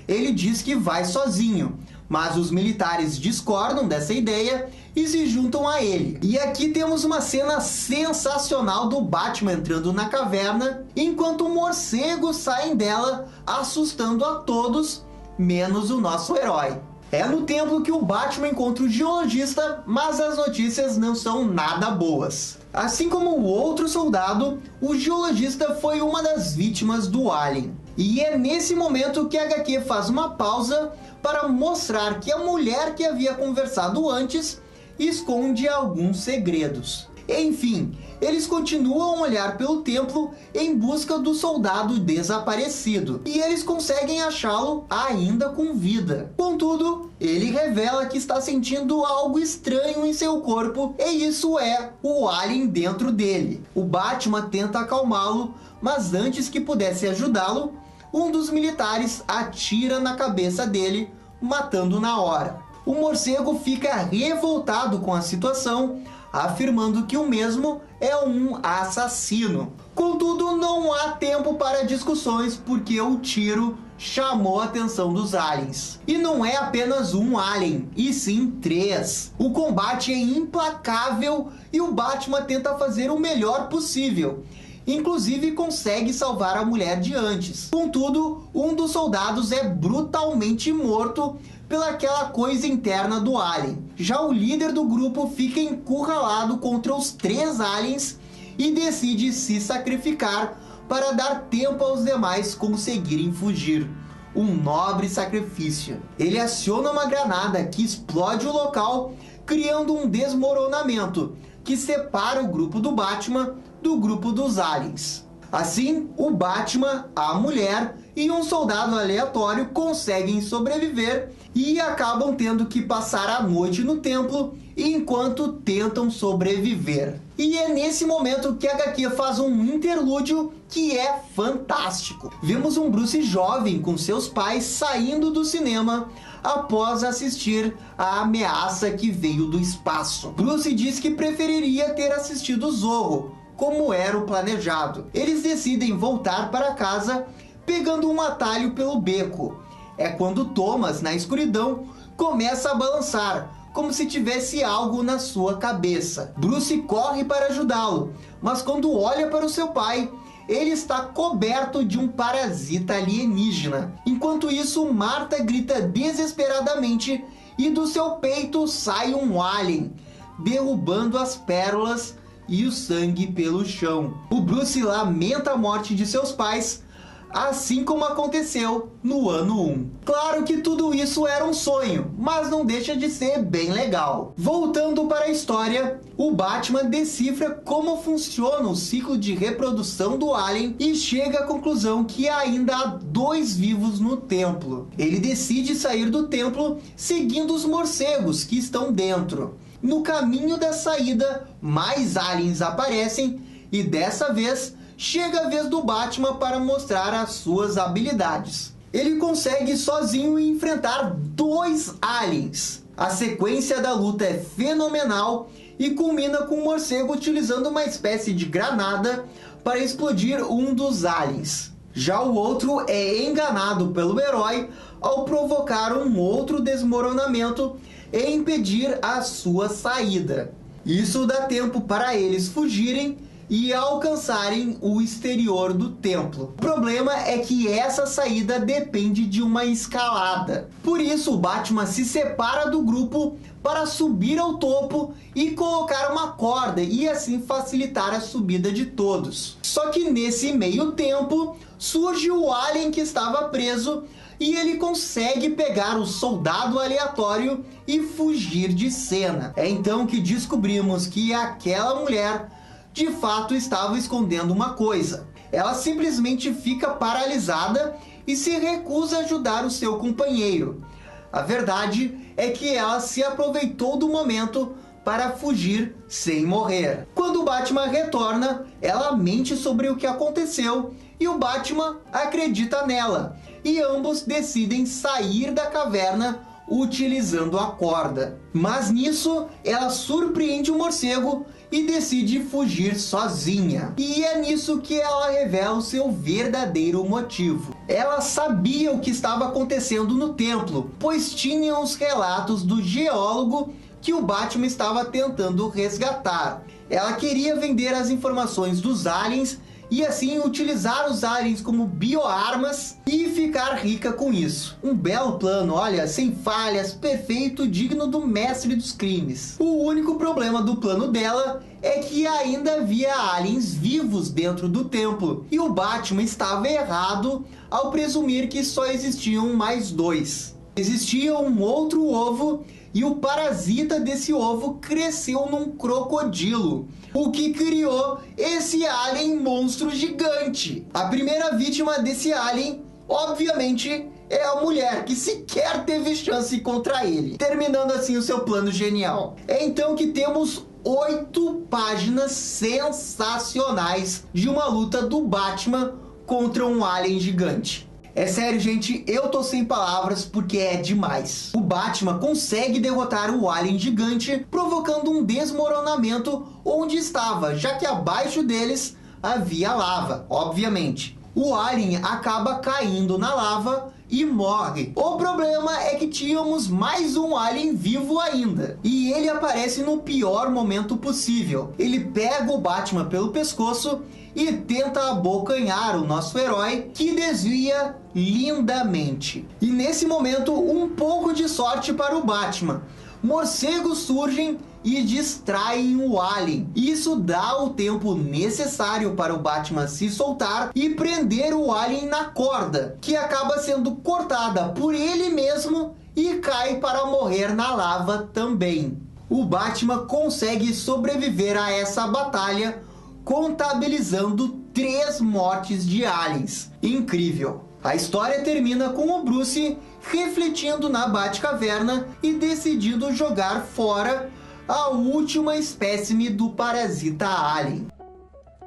Ele diz que vai sozinho, mas os militares discordam dessa ideia e se juntam a ele. E aqui temos uma cena sensacional do Batman entrando na caverna, enquanto um morcego sai dela, assustando a todos, menos o nosso herói. É no templo que o Batman encontra o geologista, mas as notícias não são nada boas. Assim como o outro soldado, o geologista foi uma das vítimas do Alien. E é nesse momento que a HQ faz uma pausa para mostrar que a mulher que havia conversado antes esconde alguns segredos. Enfim, eles continuam a olhar pelo templo em busca do soldado desaparecido, e eles conseguem achá-lo ainda com vida. Contudo, ele revela que está sentindo algo estranho em seu corpo, e isso é o Alien dentro dele. O Batman tenta acalmá-lo, mas antes que pudesse ajudá-lo, um dos militares atira na cabeça dele, matando na hora. O morcego fica revoltado com a situação, afirmando que o mesmo é um assassino. Contudo, não há tempo para discussões porque o tiro chamou a atenção dos aliens. E não é apenas um alien, e sim 3. O combate é implacável e o Batman tenta fazer o melhor possível. inclusive consegue salvar a mulher de antes. Contudo, um dos soldados é brutalmente morto pelaquela coisa interna do alien. Já o líder do grupo fica encurralado contra os 3 aliens e decide se sacrificar para dar tempo aos demais conseguirem fugir. Um nobre sacrifício. Ele aciona uma granada que explode o local, criando um desmoronamento que separa o grupo do Batman do grupo dos aliens. Assim, o Batman, a mulher e um soldado aleatório conseguem sobreviver e acabam tendo que passar a noite no templo enquanto tentam sobreviver. E é nesse momento que a HQ faz um interlúdio que é fantástico. Vemos um Bruce jovem com seus pais saindo do cinema após assistir a ameaça que veio do espaço. Bruce diz que preferiria ter assistido Zorro, como era o planejado. Eles decidem voltar para casa pegando um atalho pelo beco. É quando Thomas, na escuridão, começa a balançar, como se tivesse algo na sua cabeça. Bruce corre para ajudá-lo, mas quando olha para o seu pai, ele está coberto de um parasita alienígena. Enquanto isso, Marta grita desesperadamente e do seu peito sai um alien, derrubando as pérolas e o sangue pelo chão. O Bruce lamenta a morte de seus pais, assim como aconteceu no ano 1. Claro que tudo isso era um sonho, mas não deixa de ser bem legal. Voltando para a história, o Batman decifra como funciona o ciclo de reprodução do alien e chega à conclusão que ainda há 2 vivos no templo. Ele decide sair do templo seguindo os morcegos que estão dentro. No caminho da saída, mais aliens aparecem e dessa vez chega a vez do Batman para mostrar as suas habilidades. Ele consegue sozinho enfrentar 2 aliens. A sequência da luta é fenomenal e culmina com o morcego utilizando uma espécie de granada para explodir um dos aliens. Já o outro é enganado pelo herói ao provocar um outro desmoronamento e impedir a sua saída. Isso dá tempo para eles fugirem e alcançarem o exterior do templo. O problema é que essa saída depende de uma escalada. Por isso, o Batman se separa do grupo para subir ao topo e colocar uma corda e assim facilitar a subida de todos. Só que nesse meio tempo, surge o alien que estava preso e ele consegue pegar o soldado aleatório e fugir de cena. É então que descobrimos que aquela mulher de fato estava escondendo uma coisa. Ela simplesmente fica paralisada e se recusa a ajudar o seu companheiro. A verdade é que ela se aproveitou do momento para fugir sem morrer. Quando o Batman retorna, ela mente sobre o que aconteceu e o Batman acredita nela. E ambos decidem sair da caverna utilizando a corda. Mas nisso, ela surpreende o morcego e decide fugir sozinha. E é nisso que ela revela o seu verdadeiro motivo. Ela sabia o que estava acontecendo no templo, pois tinha os relatos do geólogo que o Batman estava tentando resgatar. Ela queria vender as informações dos aliens e assim utilizar os aliens como bioarmas e ficar rica com isso. Um belo plano, olha, sem falhas, perfeito, digno do mestre dos crimes. O único problema do plano dela é que ainda havia aliens vivos dentro do templo, e o Batman estava errado ao presumir que só existiam mais 2. Existia um outro ovo e o parasita desse ovo cresceu num crocodilo, o que criou esse alien monstro gigante. A primeira vítima desse alien, obviamente, é a mulher, que sequer teve chance contra ele, terminando assim o seu plano genial. É então que temos 8 páginas sensacionais de uma luta do Batman contra um alien gigante. É sério, gente, eu tô sem palavras porque é demais. O Batman consegue derrotar o alien gigante, provocando um desmoronamento onde estava, já que abaixo deles havia lava, obviamente. O alien acaba caindo na lava e morre. O problema é que tínhamos mais um alien vivo ainda. E ele aparece no pior momento possível. Ele pega o Batman pelo pescoço e tenta abocanhar o nosso herói, que desvia lindamente. E nesse momento, um pouco de sorte para o Batman. Morcegos surgem e distraem o alien. Isso dá o tempo necessário para o Batman se soltar e prender o alien na corda, que acaba sendo cortada por ele mesmo e cai para morrer na lava também. O Batman consegue sobreviver a essa batalha, contabilizando 3 mortes de aliens. Incrível! A história termina com o Bruce refletindo na Batcaverna e decidindo jogar fora a última espécime do parasita alien.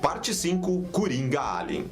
Parte 5, Coringa Alien.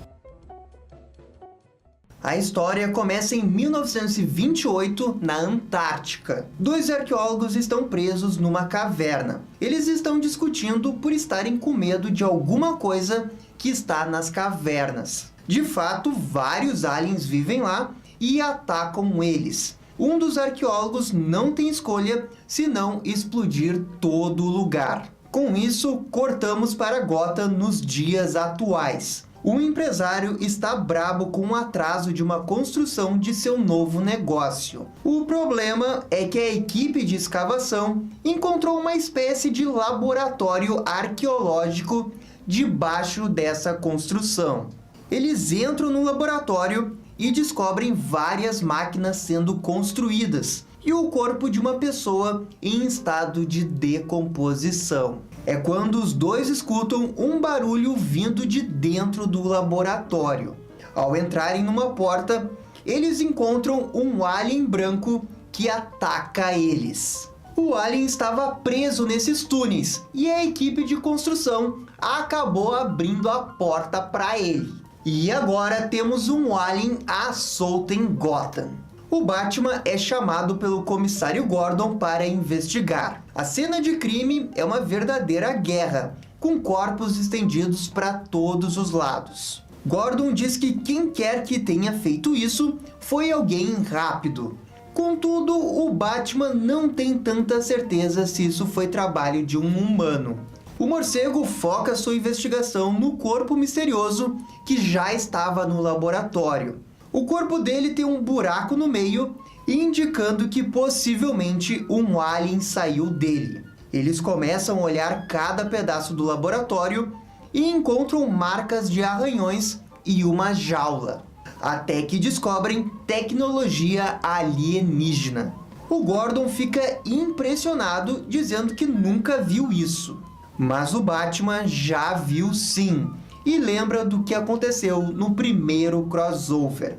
A história começa em 1928, na Antártica. 2 arqueólogos estão presos numa caverna. Eles estão discutindo por estarem com medo de alguma coisa que está nas cavernas. De fato, vários aliens vivem lá e atacam eles. Um dos arqueólogos não tem escolha senão explodir todo o lugar. Com isso, cortamos para Gotham nos dias atuais. O empresário está brabo com o atraso de uma construção de seu novo negócio. O problema é que a equipe de escavação encontrou uma espécie de laboratório arqueológico debaixo dessa construção. Eles entram no laboratório e descobrem várias máquinas sendo construídas e o corpo de uma pessoa em estado de decomposição. É quando os dois escutam um barulho vindo de dentro do laboratório. Ao entrarem numa porta, eles encontram um alien branco que ataca eles. O alien estava preso nesses túneis e a equipe de construção acabou abrindo a porta para ele. E agora temos um alien à solta em Gotham. O Batman é chamado pelo comissário Gordon para investigar. A cena de crime é uma verdadeira guerra, com corpos estendidos para todos os lados. Gordon diz que quem quer que tenha feito isso foi alguém rápido. Contudo, o Batman não tem tanta certeza se isso foi trabalho de um humano. O morcego foca sua investigação no corpo misterioso que já estava no laboratório. O corpo dele tem um buraco no meio, indicando que possivelmente um alien saiu dele. Eles começam a olhar cada pedaço do laboratório e encontram marcas de arranhões e uma jaula, até que descobrem tecnologia alienígena. O Gordon fica impressionado, dizendo que nunca viu isso. Mas o Batman já viu sim, e lembra do que aconteceu no primeiro crossover.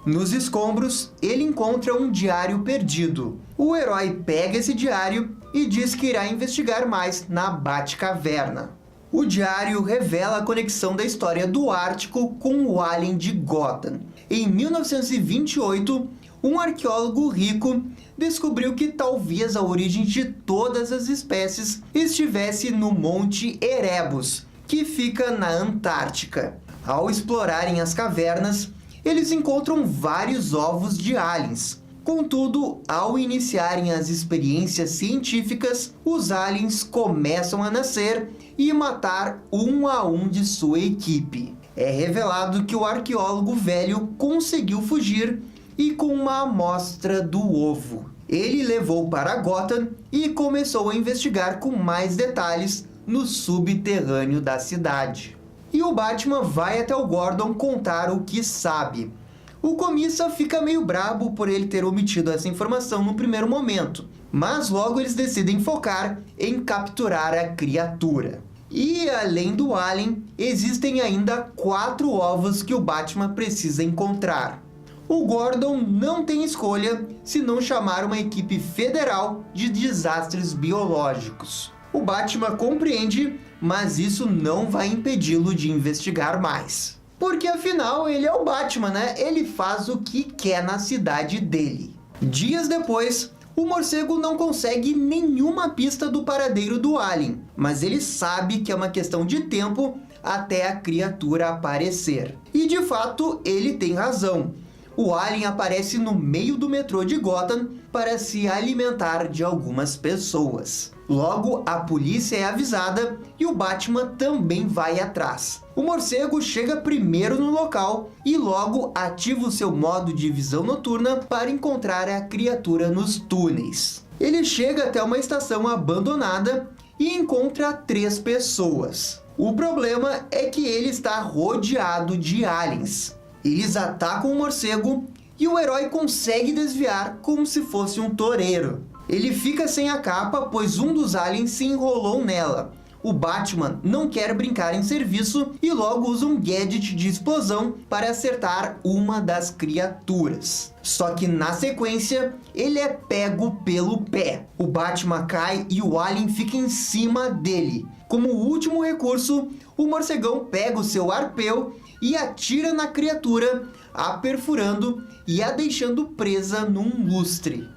Nos escombros, ele encontra um diário perdido. O herói pega esse diário e diz que irá investigar mais na Batcaverna. O diário revela a conexão da história do Ártico com o alien de Gotham. Em 1928, um arqueólogo rico descobriu que talvez a origem de todas as espécies estivesse no Monte Erebus, que fica na Antártica. Ao explorarem as cavernas, eles encontram vários ovos de aliens. Contudo, ao iniciarem as experiências científicas, os aliens começam a nascer e matar um a um de sua equipe. É revelado que o arqueólogo velho conseguiu fugir e com uma amostra do ovo. Ele levou para Gotham e começou a investigar com mais detalhes no subterrâneo da cidade. E o Batman vai até o Gordon contar o que sabe. O comissa fica meio brabo por ele ter omitido essa informação no primeiro momento, mas logo eles decidem focar em capturar a criatura. E além do alien, existem ainda 4 ovos que o Batman precisa encontrar. O Gordon não tem escolha senão chamar uma equipe federal de desastres biológicos. O Batman compreende, mas isso não vai impedi-lo de investigar mais. Porque afinal ele é o Batman, né? Ele faz o que quer na cidade dele. Dias depois, o morcego não consegue nenhuma pista do paradeiro do alien, mas ele sabe que é uma questão de tempo até a criatura aparecer. E de fato, ele tem razão. o alien aparece no meio do metrô de Gotham para se alimentar de algumas pessoas. Logo, a polícia é avisada e o Batman também vai atrás. O morcego chega primeiro no local e logo ativa o seu modo de visão noturna para encontrar a criatura nos túneis. Ele chega até uma estação abandonada e encontra 3 pessoas. O problema é que ele está rodeado de aliens. Eles atacam o morcego e o herói consegue desviar como se fosse um toureiro. Ele fica sem a capa, pois um dos aliens se enrolou nela. O Batman não quer brincar em serviço e logo usa um gadget de explosão para acertar uma das criaturas. Só que na sequência, ele é pego pelo pé. O Batman cai e o alien fica em cima dele. Como último recurso, o morcegão pega o seu arpeu e atira na criatura, a perfurando e a deixando presa num lustre.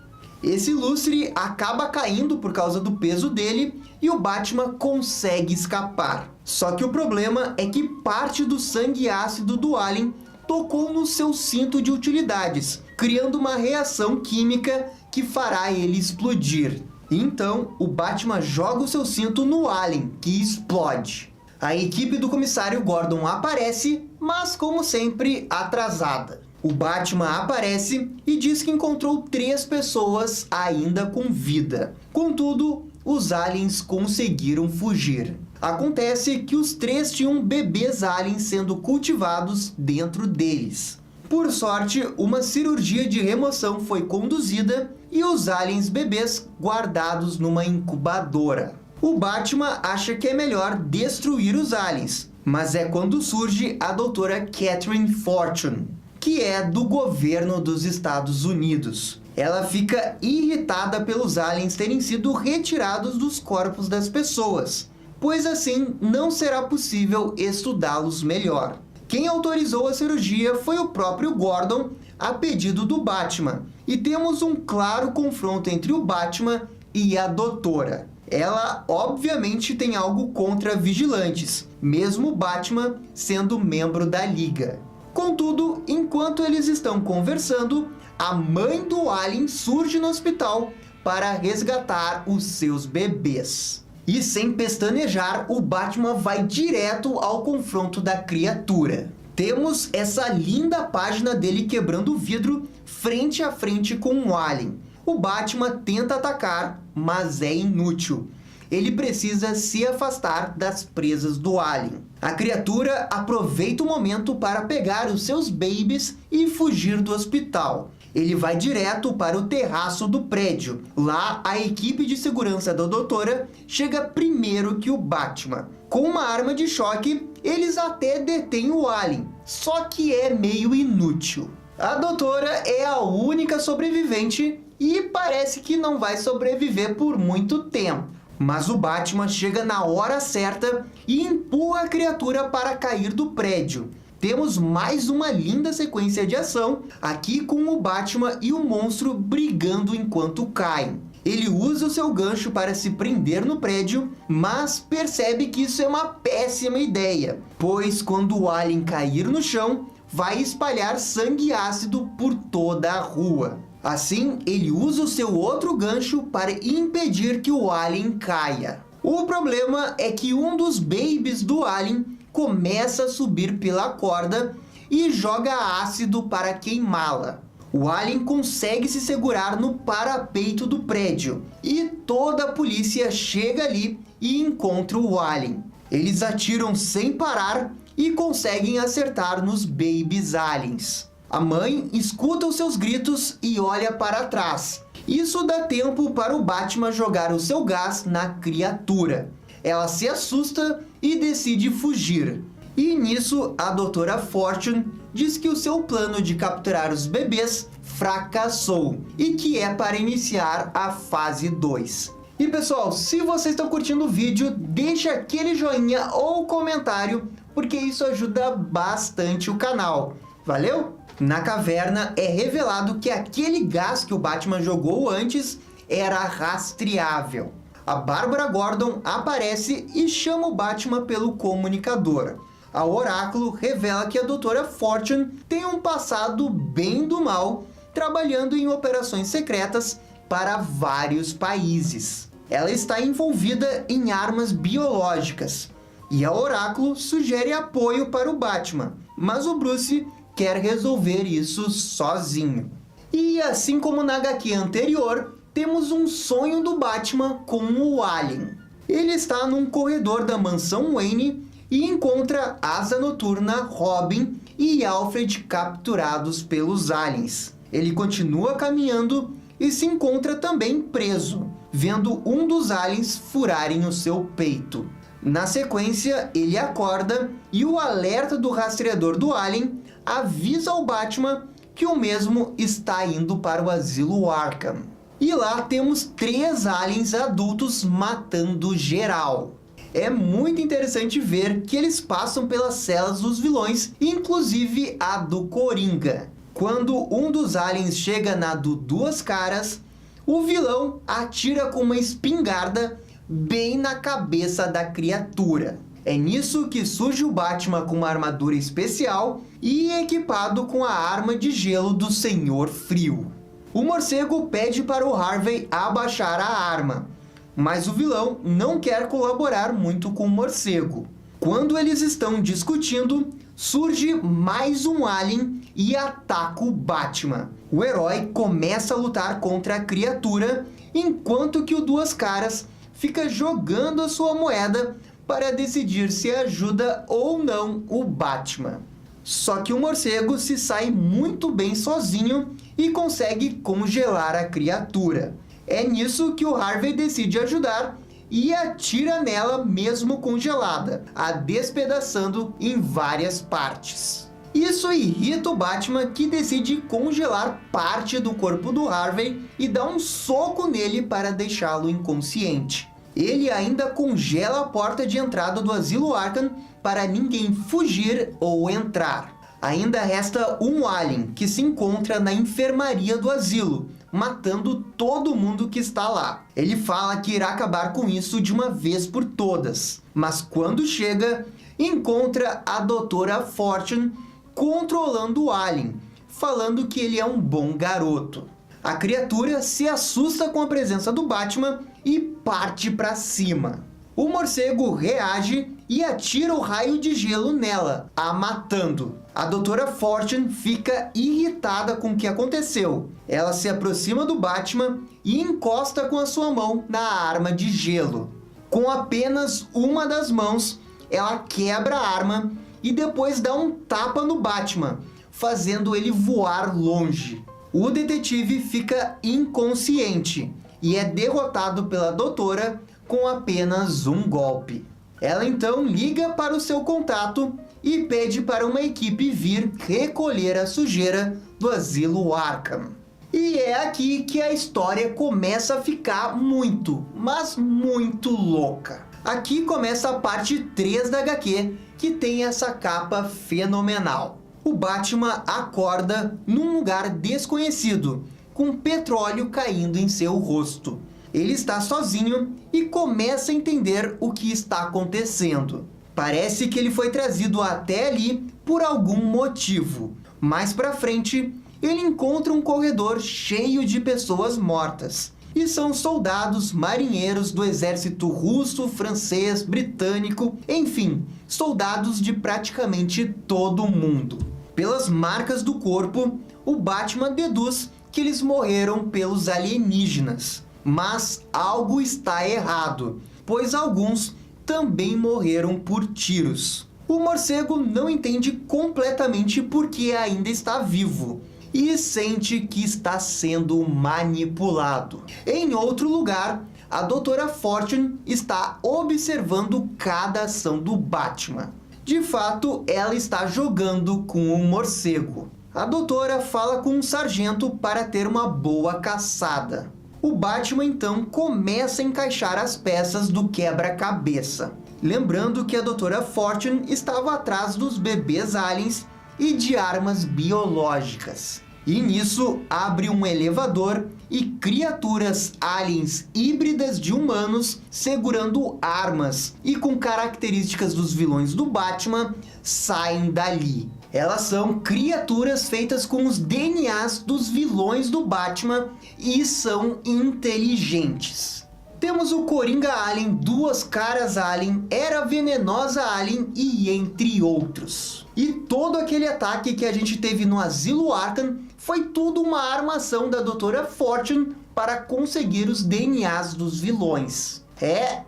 Esse lustre acaba caindo por causa do peso dele e o Batman consegue escapar. Só que o problema é que parte do sangue ácido do alien tocou no seu cinto de utilidades, criando uma reação química que fará ele explodir. Então, o Batman joga o seu cinto no alien, que explode. A equipe do comissário Gordon aparece, mas como sempre, atrasada. O Batman aparece e diz que encontrou 3 pessoas ainda com vida. Contudo, os aliens conseguiram fugir. Acontece que os 3 tinham bebês aliens sendo cultivados dentro deles. Por sorte, uma cirurgia de remoção foi conduzida e os aliens bebês guardados numa incubadora. O Batman acha que é melhor destruir os aliens, mas é quando surge a doutora Catherine Fortune, que é do governo dos Estados Unidos. Ela fica irritada pelos aliens terem sido retirados dos corpos das pessoas, pois assim não será possível estudá-los melhor. Quem autorizou a cirurgia foi o próprio Gordon, a pedido do Batman, e temos um claro confronto entre o Batman e a doutora. Ela obviamente tem algo contra vigilantes, mesmo o Batman sendo membro da Liga. Contudo, enquanto eles estão conversando, a mãe do alien surge no hospital para resgatar os seus bebês. E sem pestanejar, o Batman vai direto ao confronto da criatura. Temos essa linda página dele quebrando o vidro frente a frente com o alien. O Batman tenta atacar, mas é inútil. Ele precisa se afastar das presas do alien. A criatura aproveita o momento para pegar os seus babies e fugir do hospital. Ele vai direto para o terraço do prédio. Lá, a equipe de segurança da doutora chega primeiro que o Batman. Com uma arma de choque, eles até detêm o alien, só que é meio inútil. A doutora é a única sobrevivente e parece que não vai sobreviver por muito tempo. Mas o Batman chega na hora certa e empurra a criatura para cair do prédio. Temos mais uma linda sequência de ação, aqui com o Batman e o monstro brigando enquanto caem. Ele usa o seu gancho para se prender no prédio, mas percebe que isso é uma péssima ideia, pois quando o alien cair no chão, vai espalhar sangue ácido por toda a rua. Assim, ele usa o seu outro gancho para impedir que o alien caia. O problema é que um dos babies do alien começa a subir pela corda e joga ácido para queimá-la. O alien consegue se segurar no parapeito do prédio e toda a polícia chega ali e encontra o alien. Eles atiram sem parar e conseguem acertar nos babies aliens. A mãe escuta os seus gritos e olha para trás. Isso dá tempo para o Batman jogar o seu gás na criatura. Ela se assusta e decide fugir. E nisso, a doutora Fortune diz que o seu plano de capturar os bebês fracassou e que é para iniciar a fase 2. E pessoal, se vocês estão curtindo o vídeo, deixa aquele joinha ou comentário, porque isso ajuda bastante o canal. Valeu? Na caverna é revelado que aquele gás que o Batman jogou antes era rastreável. A Bárbara Gordon aparece e chama o Batman pelo comunicador. A Oráculo revela que a Doutora Fortune tem um passado bem do mal, trabalhando em operações secretas para vários países. Ela está envolvida em armas biológicas, e a Oráculo sugere apoio para o Batman, mas o Bruce quer resolver isso sozinho. E assim como na HQ anterior, temos um sonho do Batman com o Alien. Ele está num corredor da mansão Wayne e encontra Asa Noturna, Robin e Alfred capturados pelos aliens. Ele continua caminhando e se encontra também preso, vendo um dos aliens furarem o seu peito. Na sequência, ele acorda e o alerta do rastreador do alien avisa ao Batman que o mesmo está indo para o asilo Arkham. E lá temos 3 aliens adultos matando geral. É muito interessante ver que eles passam pelas celas dos vilões, inclusive a do Coringa. Quando um dos aliens chega na do Duas Caras, o vilão atira com uma espingarda bem na cabeça da criatura. É nisso que surge o Batman com uma armadura especial e equipado com a arma de gelo do Senhor Frio. O morcego pede para o Harvey abaixar a arma, mas o vilão não quer colaborar muito com o morcego. Quando eles estão discutindo, surge mais um alien e ataca o Batman. O herói começa a lutar contra a criatura, enquanto que o Duas Caras fica jogando a sua moeda para decidir se ajuda ou não o Batman. Só que o morcego se sai muito bem sozinho e consegue congelar a criatura. É nisso que o Harvey decide ajudar e atira nela mesmo congelada, a despedaçando em várias partes. Isso irrita o Batman, que decide congelar parte do corpo do Harvey e dá um soco nele para deixá-lo inconsciente. Ele ainda congela a porta de entrada do asilo Arkham para ninguém fugir ou entrar. Ainda resta um alien que se encontra na enfermaria do asilo, matando todo mundo que está lá. Ele fala que irá acabar com isso de uma vez por todas, mas quando chega, encontra a Doutora Fortune controlando o alien, falando que ele é um bom garoto. A criatura se assusta com a presença do Batman e parte para cima. O morcego reage e atira o raio de gelo nela, a matando. A Doutora Fortune fica irritada com o que aconteceu. Ela se aproxima do Batman e encosta com a sua mão na arma de gelo. Com apenas uma das mãos, ela quebra a arma e depois dá um tapa no Batman, fazendo ele voar longe. O detetive fica inconsciente e é derrotado pela doutora com apenas um golpe. Ela então liga para o seu contato e pede para uma equipe vir recolher a sujeira do asilo Arkham. E é aqui que a história começa a ficar muito, mas muito louca. Aqui começa a parte 3 da HQ, que tem essa capa fenomenal. O Batman acorda num lugar desconhecido, com petróleo caindo em seu rosto. Ele está sozinho e começa a entender o que está acontecendo. Parece que ele foi trazido até ali por algum motivo. Mais pra frente, ele encontra um corredor cheio de pessoas mortas. E são soldados marinheiros do exército russo, francês, britânico, enfim, soldados de praticamente todo o mundo. Pelas marcas do corpo, o Batman deduz que eles morreram pelos alienígenas. Mas algo está errado, pois alguns também morreram por tiros. O morcego não entende completamente por que ainda está vivo e sente que está sendo manipulado. Em outro lugar, a Doutora Fortune está observando cada ação do Batman. De fato, ela está jogando com o morcego. A doutora fala com um sargento para ter uma boa caçada. O Batman então começa a encaixar as peças do quebra-cabeça. Lembrando que a Doutora Fortune estava atrás dos bebês aliens e de armas biológicas. E nisso abre um elevador e criaturas aliens híbridas de humanos segurando armas e com características dos vilões do Batman saem dali. Elas são criaturas feitas com os DNAs dos vilões do Batman e são inteligentes. Temos o Coringa Alien, Duas Caras Alien, Era Venenosa Alien e entre outros. E todo aquele ataque que a gente teve no Asilo Arkham foi tudo uma armação da Dra. Fortune para conseguir os DNAs dos vilões.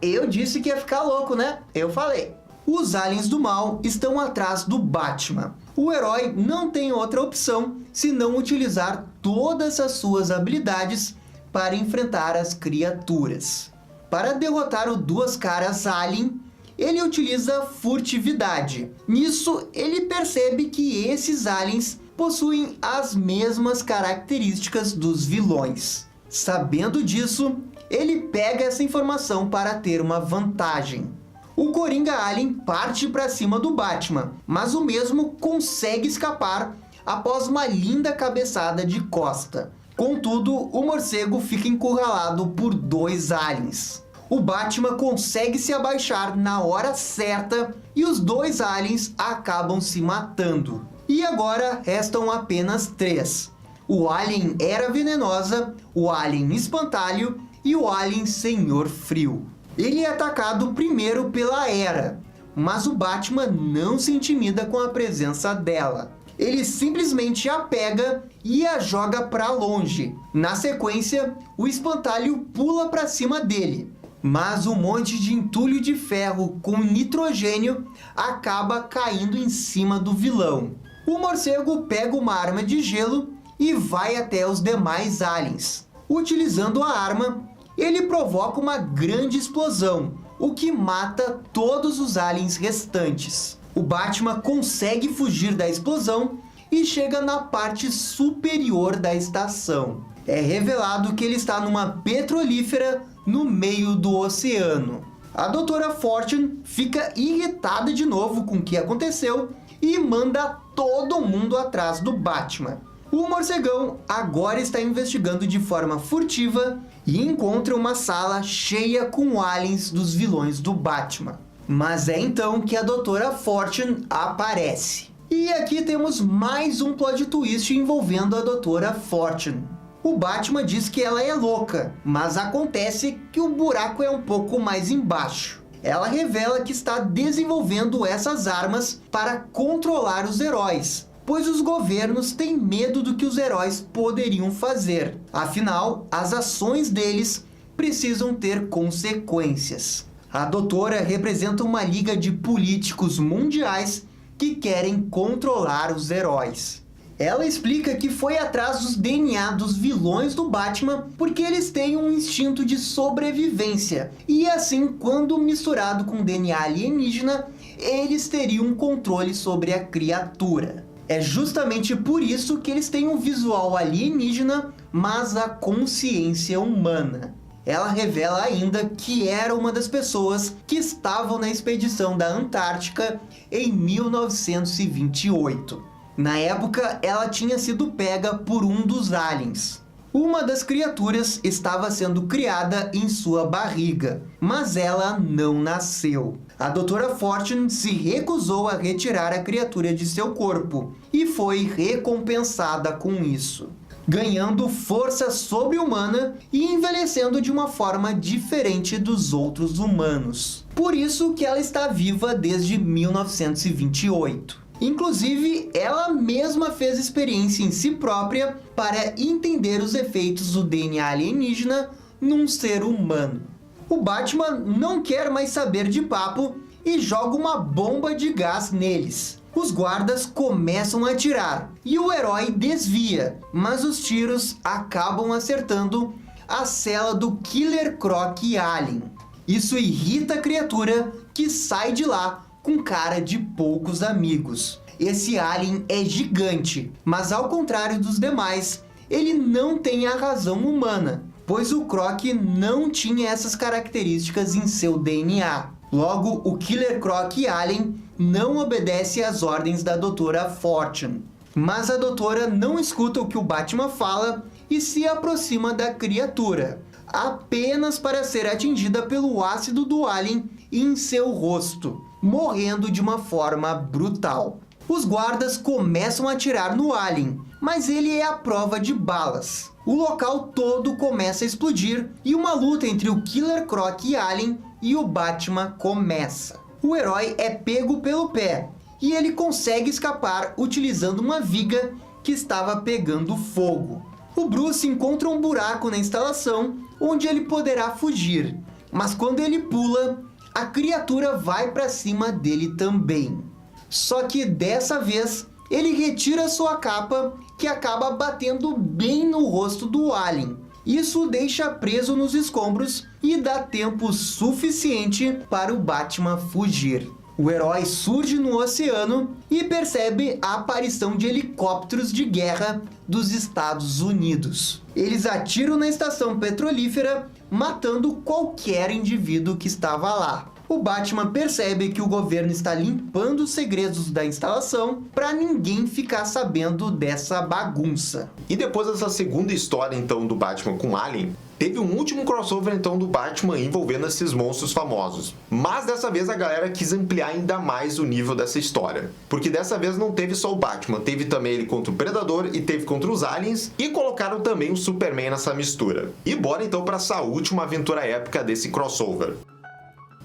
Eu disse que ia ficar louco, né? Eu falei. Os aliens do mal estão atrás do Batman. O herói não tem outra opção senão utilizar todas as suas habilidades para enfrentar as criaturas. Para derrotar o Duas Caras Alien, ele utiliza furtividade. Nisso, ele percebe que esses aliens possuem as mesmas características dos vilões. Sabendo disso, ele pega essa informação para ter uma vantagem. O Coringa Alien parte para cima do Batman, mas o mesmo consegue escapar após uma linda cabeçada de costa. Contudo, o morcego fica encurralado por dois aliens. O Batman consegue se abaixar na hora certa e os dois aliens acabam se matando. E agora restam apenas três: o Alien Era Venenosa, o Alien Espantalho e o Alien Senhor Frio. Ele é atacado primeiro pela Era, mas o Batman não se intimida com a presença dela. Ele simplesmente a pega e a joga para longe. Na sequência, o Espantalho pula para cima dele, mas um monte de entulho de ferro com nitrogênio acaba caindo em cima do vilão. O morcego pega uma arma de gelo e vai até os demais aliens. Utilizando a arma, ele provoca uma grande explosão, o que mata todos os aliens restantes. O Batman consegue fugir da explosão e chega na parte superior da estação. É revelado que ele está numa petrolífera no meio do oceano. A Dra. Fortune fica irritada de novo com o que aconteceu e manda todo mundo atrás do Batman. O morcegão agora está investigando de forma furtiva e encontra uma sala cheia com aliens dos vilões do Batman. Mas é então que a Dra. Fortune aparece. E aqui temos mais um plot twist envolvendo a Dra. Fortune. O Batman diz que ela é louca, mas acontece que o buraco é um pouco mais embaixo. Ela revela que está desenvolvendo essas armas para controlar os heróis, pois os governos têm medo do que os heróis poderiam fazer. Afinal, as ações deles precisam ter consequências. A doutora representa uma liga de políticos mundiais que querem controlar os heróis. Ela explica que foi atrás dos DNA dos vilões do Batman porque eles têm um instinto de sobrevivência. E assim, quando misturado com DNA alienígena, eles teriam um controle sobre a criatura. É justamente por isso que eles têm um visual alienígena, mas a consciência humana. Ela revela ainda que era uma das pessoas que estavam na expedição da Antártica em 1928. Na época, ela tinha sido pega por um dos aliens. Uma das criaturas estava sendo criada em sua barriga, mas ela não nasceu. A Dra. Fortune se recusou a retirar a criatura de seu corpo e foi recompensada com isso, ganhando força sobre-humana e envelhecendo de uma forma diferente dos outros humanos. Por isso que ela está viva desde 1928. Inclusive, ela mesma fez experiência em si própria para entender os efeitos do DNA alienígena num ser humano. O Batman não quer mais saber de papo e joga uma bomba de gás neles. Os guardas começam a atirar e o herói desvia, mas os tiros acabam acertando a cela do Killer Croc Alien. Isso irrita a criatura, que sai de lá com cara de poucos amigos. Esse alien é gigante, mas ao contrário dos demais, ele não tem a razão humana, pois o Croc não tinha essas características em seu DNA. Logo, o Killer Croc Alien não obedece às ordens da Dra. Fortune. Mas a doutora não escuta o que o Batman fala e se aproxima da criatura, apenas para ser atingida pelo ácido do alien em seu rosto, morrendo de uma forma brutal. Os guardas começam a atirar no alien, mas ele é à prova de balas. O local todo começa a explodir e uma luta entre o Killer Croc e Alien e o Batman começa. O herói é pego pelo pé e ele consegue escapar utilizando uma viga que estava pegando fogo. O Bruce encontra um buraco na instalação onde ele poderá fugir, mas quando ele pula, a criatura vai para cima dele também. Só que dessa vez ele retira sua capa, que acaba batendo bem no rosto do alien. Isso o deixa preso nos escombros e dá tempo suficiente para o Batman fugir. O herói surge no oceano e percebe a aparição de helicópteros de guerra dos Estados Unidos. Eles atiram na estação petrolífera, matando qualquer indivíduo que estava lá. O Batman percebe que o governo está limpando os segredos da instalação para ninguém ficar sabendo dessa bagunça. E depois dessa segunda história então do Batman com Alien, teve um último crossover então do Batman envolvendo esses monstros famosos. Mas dessa vez a galera quis ampliar ainda mais o nível dessa história. Porque dessa vez não teve só o Batman, teve também ele contra o Predador e teve contra os aliens. E colocaram também o Superman nessa mistura. E bora então para essa última aventura épica desse crossover.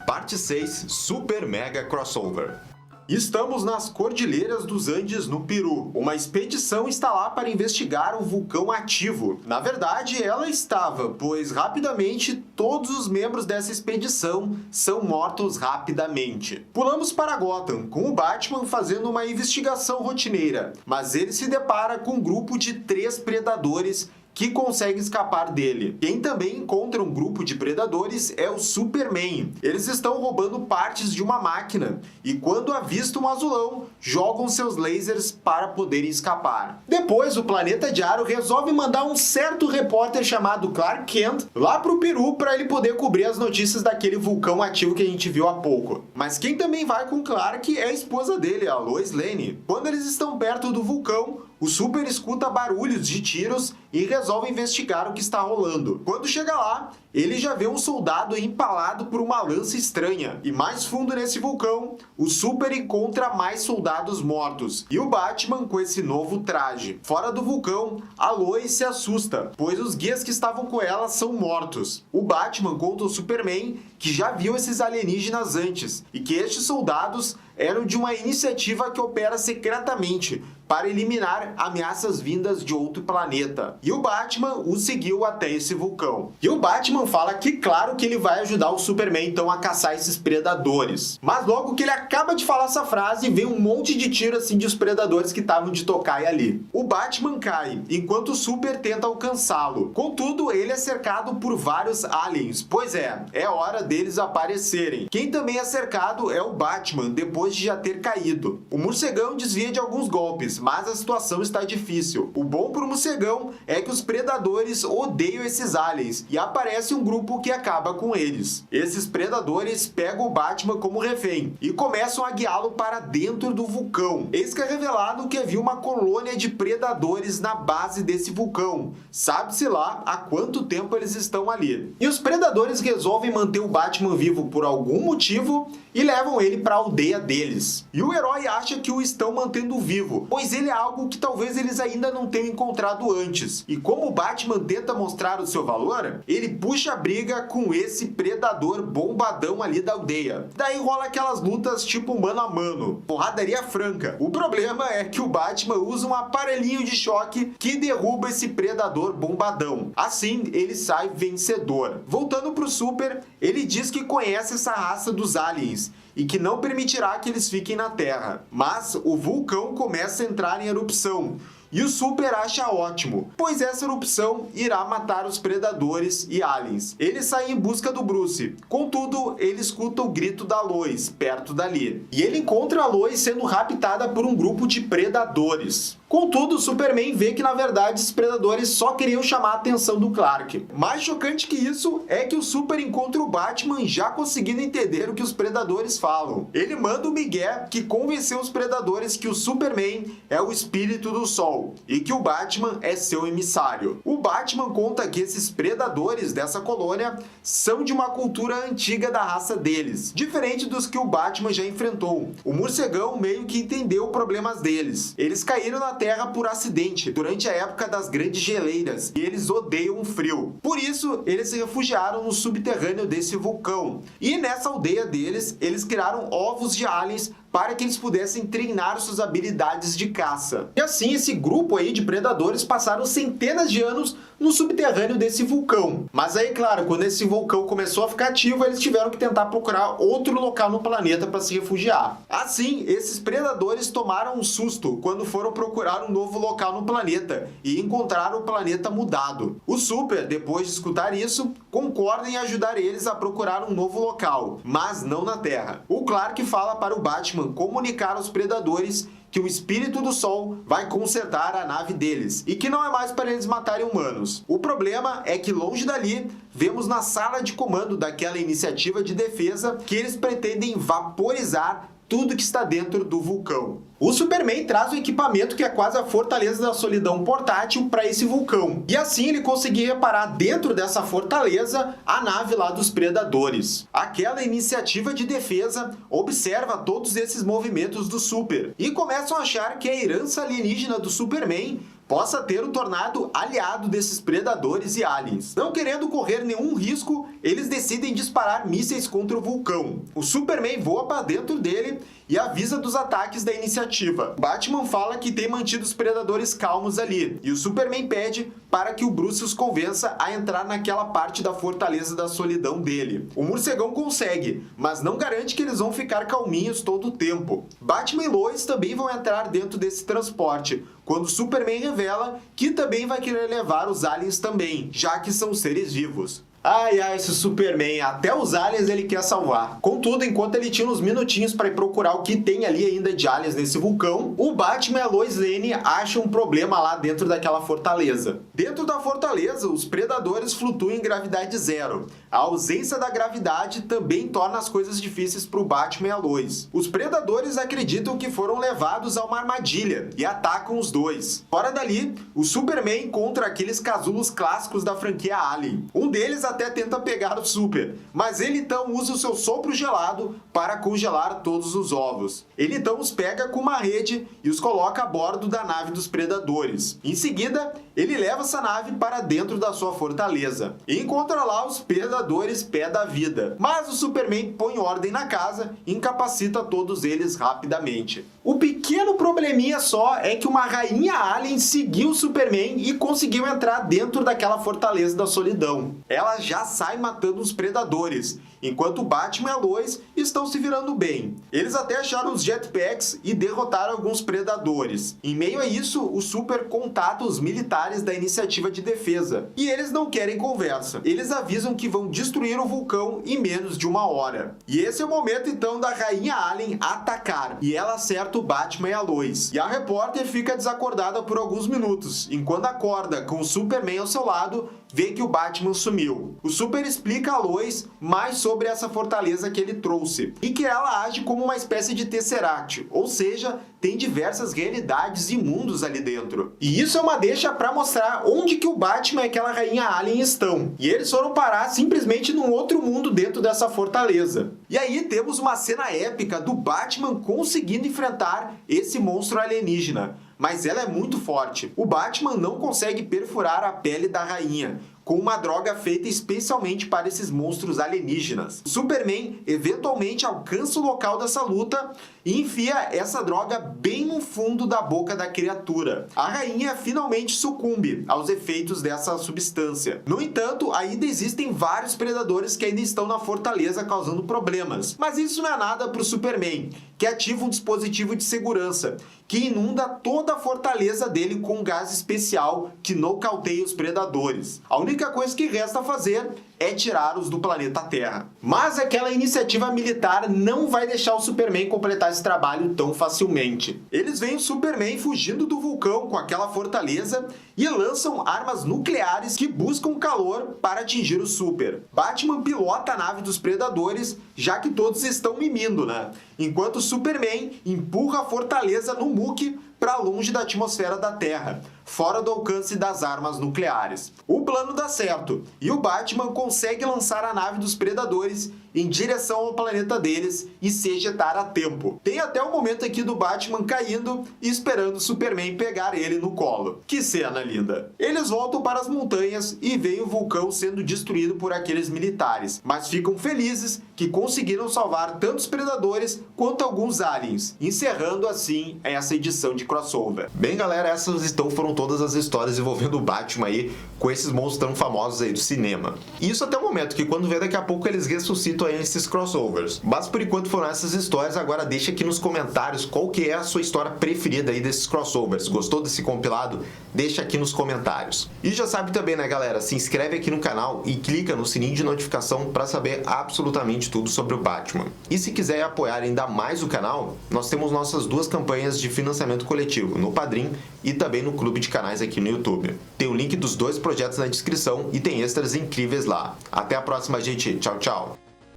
Parte 6, Super Mega Crossover. Estamos nas Cordilheiras dos Andes, no Peru. Uma expedição está lá para investigar o vulcão ativo. Na verdade, ela estava, pois rapidamente todos os membros dessa expedição são mortos rapidamente. Pulamos para Gotham, com o Batman fazendo uma investigação rotineira, mas ele se depara com um grupo de 3 predadores que consegue escapar dele. Quem também encontra um grupo de predadores é o Superman. Eles estão roubando partes de uma máquina e quando avistam um azulão, jogam seus lasers para poderem escapar. Depois, o Planeta Diário resolve mandar um certo repórter chamado Clark Kent lá pro Peru para ele poder cobrir as notícias daquele vulcão ativo que a gente viu há pouco. Mas quem também vai com Clark é a esposa dele, a Lois Lane. Quando eles estão perto do vulcão, o Super escuta barulhos de tiros e resolve investigar o que está rolando. Quando chega lá, ele já vê um soldado empalado por uma lança estranha. E mais fundo nesse vulcão, o Super encontra mais soldados mortos. E o Batman com esse novo traje. Fora do vulcão, a Lois se assusta, pois os guias que estavam com ela são mortos. O Batman conta ao Superman que já viu esses alienígenas antes e que estes soldados eram de uma iniciativa que opera secretamente para eliminar ameaças vindas de outro planeta. E o Batman o seguiu até esse vulcão. E o Batman fala que claro que ele vai ajudar o Superman então a caçar esses predadores. Mas logo que ele acaba de falar essa frase, vem um monte de tiro assim de os predadores que estavam de tocaia ali. O Batman cai, enquanto o Super tenta alcançá-lo. Contudo, ele é cercado por vários aliens. Pois é hora deles aparecerem. Quem também é cercado é o Batman, depois de já ter caído. O morcegão desvia de alguns golpes, mas a situação está difícil. O bom pro morcegão é que os predadores odeiam esses aliens e aparece um grupo que acaba com eles. Esses predadores pegam o Batman como refém e começam a guiá-lo para dentro do vulcão. Eis que é revelado que havia uma colônia de predadores na base desse vulcão. Sabe-se lá há quanto tempo eles estão ali. E os predadores resolvem manter o Batman vivo por algum motivo e levam ele para a aldeia deles. E o herói acha que o estão mantendo vivo, pois ele é algo que talvez eles ainda não tenham encontrado antes. E como o Batman tenta mostrar o seu valor, ele puxa a briga com esse predador bombadão ali da aldeia. Daí rola aquelas lutas tipo mano a mano, porradaria franca. O problema é que o Batman usa um aparelhinho de choque que derruba esse predador bombadão. Assim, ele sai vencedor. Voltando pro Super, ele diz que conhece essa raça dos aliens e que não permitirá que eles fiquem na Terra. Mas o vulcão começa a entrar em erupção e o Super acha ótimo, pois essa erupção irá matar os predadores e aliens. Ele sai em busca do Bruce, contudo, ele escuta o grito da Lois perto dali. E ele encontra a Lois sendo raptada por um grupo de predadores. Contudo, o Superman vê que na verdade os predadores só queriam chamar a atenção do Clark. Mais chocante que isso é que o Super encontra o Batman já conseguindo entender o que os predadores falam. Ele manda o migué que convenceu os predadores que o Superman é o espírito do sol e que o Batman é seu emissário. O Batman conta que esses predadores dessa colônia são de uma cultura antiga da raça deles, diferente dos que o Batman já enfrentou. O morcegão meio que entendeu problemas deles. Eles caíram na Terra por acidente durante a época das grandes geleiras e eles odeiam o frio. Por isso, eles se refugiaram no subterrâneo desse vulcão. E nessa aldeia deles, eles criaram ovos de aliens para que eles pudessem treinar suas habilidades de caça. E assim, esse grupo aí de predadores passaram centenas de anos no subterrâneo desse vulcão. Mas aí, claro, quando esse vulcão começou a ficar ativo, eles tiveram que tentar procurar outro local no planeta para se refugiar. Assim, esses predadores tomaram um susto quando foram procurar um novo local no planeta e encontraram o planeta mudado. O Super, depois de escutar isso, concorda em ajudar eles a procurar um novo local, mas não na Terra. O Clark fala para o Batman comunicar aos predadores que o espírito do sol vai consertar a nave deles e que não é mais para eles matarem humanos. O problema é que longe dali, vemos na sala de comando daquela iniciativa de defesa que eles pretendem vaporizar tudo que está dentro do vulcão. O Superman traz um equipamento que é quase a fortaleza da solidão portátil para esse vulcão. E assim ele conseguiu reparar dentro dessa fortaleza a nave lá dos predadores. Aquela iniciativa de defesa observa todos esses movimentos do Super e começam a achar que a herança alienígena do Superman possa ter o tornado aliado desses predadores e aliens. Não querendo correr nenhum risco, eles decidem disparar mísseis contra o vulcão. O Superman voa para dentro dele e avisa dos ataques da iniciativa. Batman fala que tem mantido os predadores calmos ali, e o Superman pede para que o Bruce os convença a entrar naquela parte da fortaleza da solidão dele. O morcegão consegue, mas não garante que eles vão ficar calminhos todo o tempo. Batman e Lois também vão entrar dentro desse transporte, quando o Superman revela que também vai querer levar os aliens também, já que são seres vivos. Ai, esse Superman, até os aliens ele quer salvar. Contudo, enquanto ele tinha uns minutinhos para ir procurar o que tem ali ainda de aliens nesse vulcão, o Batman e a Lois Lane acham um problema lá dentro daquela fortaleza. Dentro da fortaleza, os predadores flutuam em gravidade zero. A ausência da gravidade também torna as coisas difíceis para o Batman e a Lois. Os predadores acreditam que foram levados a uma armadilha e atacam os dois. Fora dali, o Superman encontra aqueles casulos clássicos da franquia Alien. Um deles até tenta pegar o Super, mas ele então usa o seu sopro gelado para congelar todos os ovos. Ele então os pega com uma rede e os coloca a bordo da nave dos predadores. Em seguida, ele leva essa nave para dentro da sua fortaleza e encontra lá os predadores pé da vida. Mas o Superman põe ordem na casa e incapacita todos eles rapidamente. O pequeno probleminha só é que uma rainha alien seguiu o Superman e conseguiu entrar dentro daquela fortaleza da solidão. Ela já sai matando os predadores, enquanto o Batman e a Lois estão se virando bem. Eles até acharam os jetpacks e derrotaram alguns predadores. Em meio a isso, o Super contata os militares da iniciativa de defesa, e eles não querem conversa. Eles avisam que vão destruir o vulcão em menos de 1 hora. E esse é o momento então da rainha alien atacar, e ela acerta o Batman e a Lois. E a repórter fica desacordada por alguns minutos, enquanto acorda com o Superman ao seu lado, vê que o Batman sumiu. O Super explica a Lois mais sobre essa fortaleza que ele trouxe, e que ela age como uma espécie de Tesseract, ou seja, tem diversas realidades e mundos ali dentro. E isso é uma deixa para mostrar onde que o Batman e aquela rainha alien estão. E eles foram parar simplesmente num outro mundo dentro dessa fortaleza. E aí temos uma cena épica do Batman conseguindo enfrentar esse monstro alienígena. Mas ela é muito forte. O Batman não consegue perfurar a pele da rainha, com uma droga feita especialmente para esses monstros alienígenas. O Superman eventualmente alcança o local dessa luta e enfia essa droga bem no fundo da boca da criatura. A rainha finalmente sucumbe aos efeitos dessa substância. No entanto, ainda existem vários predadores que ainda estão na fortaleza causando problemas. Mas isso não é nada para o Superman, que ativa um dispositivo de segurança que inunda toda a fortaleza dele com um gás especial que nocauteia os predadores. A única única coisa que resta fazer é tirá-los do planeta Terra. Mas aquela iniciativa militar não vai deixar o Superman completar esse trabalho tão facilmente. Eles veem o Superman fugindo do vulcão com aquela fortaleza e lançam armas nucleares que buscam calor para atingir o Super. Batman pilota a nave dos predadores, já que todos estão mimindo, né? Enquanto o Superman empurra a fortaleza no Muk para longe da atmosfera da Terra, fora do alcance das armas nucleares. O plano dá certo, e o Batman consegue lançar a nave dos predadores em direção ao planeta deles e se ejetar a tempo. Tem até o momento aqui do Batman caindo e esperando o Superman pegar ele no colo. Que cena linda! Eles voltam para as montanhas e veem o vulcão sendo destruído por aqueles militares, mas ficam felizes que conseguiram salvar tanto os predadores quanto alguns aliens, encerrando assim essa edição de crossover. Bem, galera, essas então foram todas as histórias envolvendo o Batman aí, com esses monstros tão famosos aí do cinema. Isso até o momento, que quando vê daqui a pouco eles ressuscitam aí esses crossovers. Mas por enquanto foram essas histórias. Agora deixa aqui nos comentários qual que é a sua história preferida aí desses crossovers. Gostou desse compilado? Deixa aqui nos comentários. E já sabe também, né, galera, se inscreve aqui no canal e clica no sininho de notificação para saber absolutamente tudo sobre o Batman. E se quiser apoiar ainda mais o canal, nós temos nossas duas campanhas de financiamento coletivo, no Padrim e também no clube de canais aqui no YouTube. Tem o link dos dois projetos na descrição e tem extras incríveis lá. Até a próxima, gente. Tchau, tchau.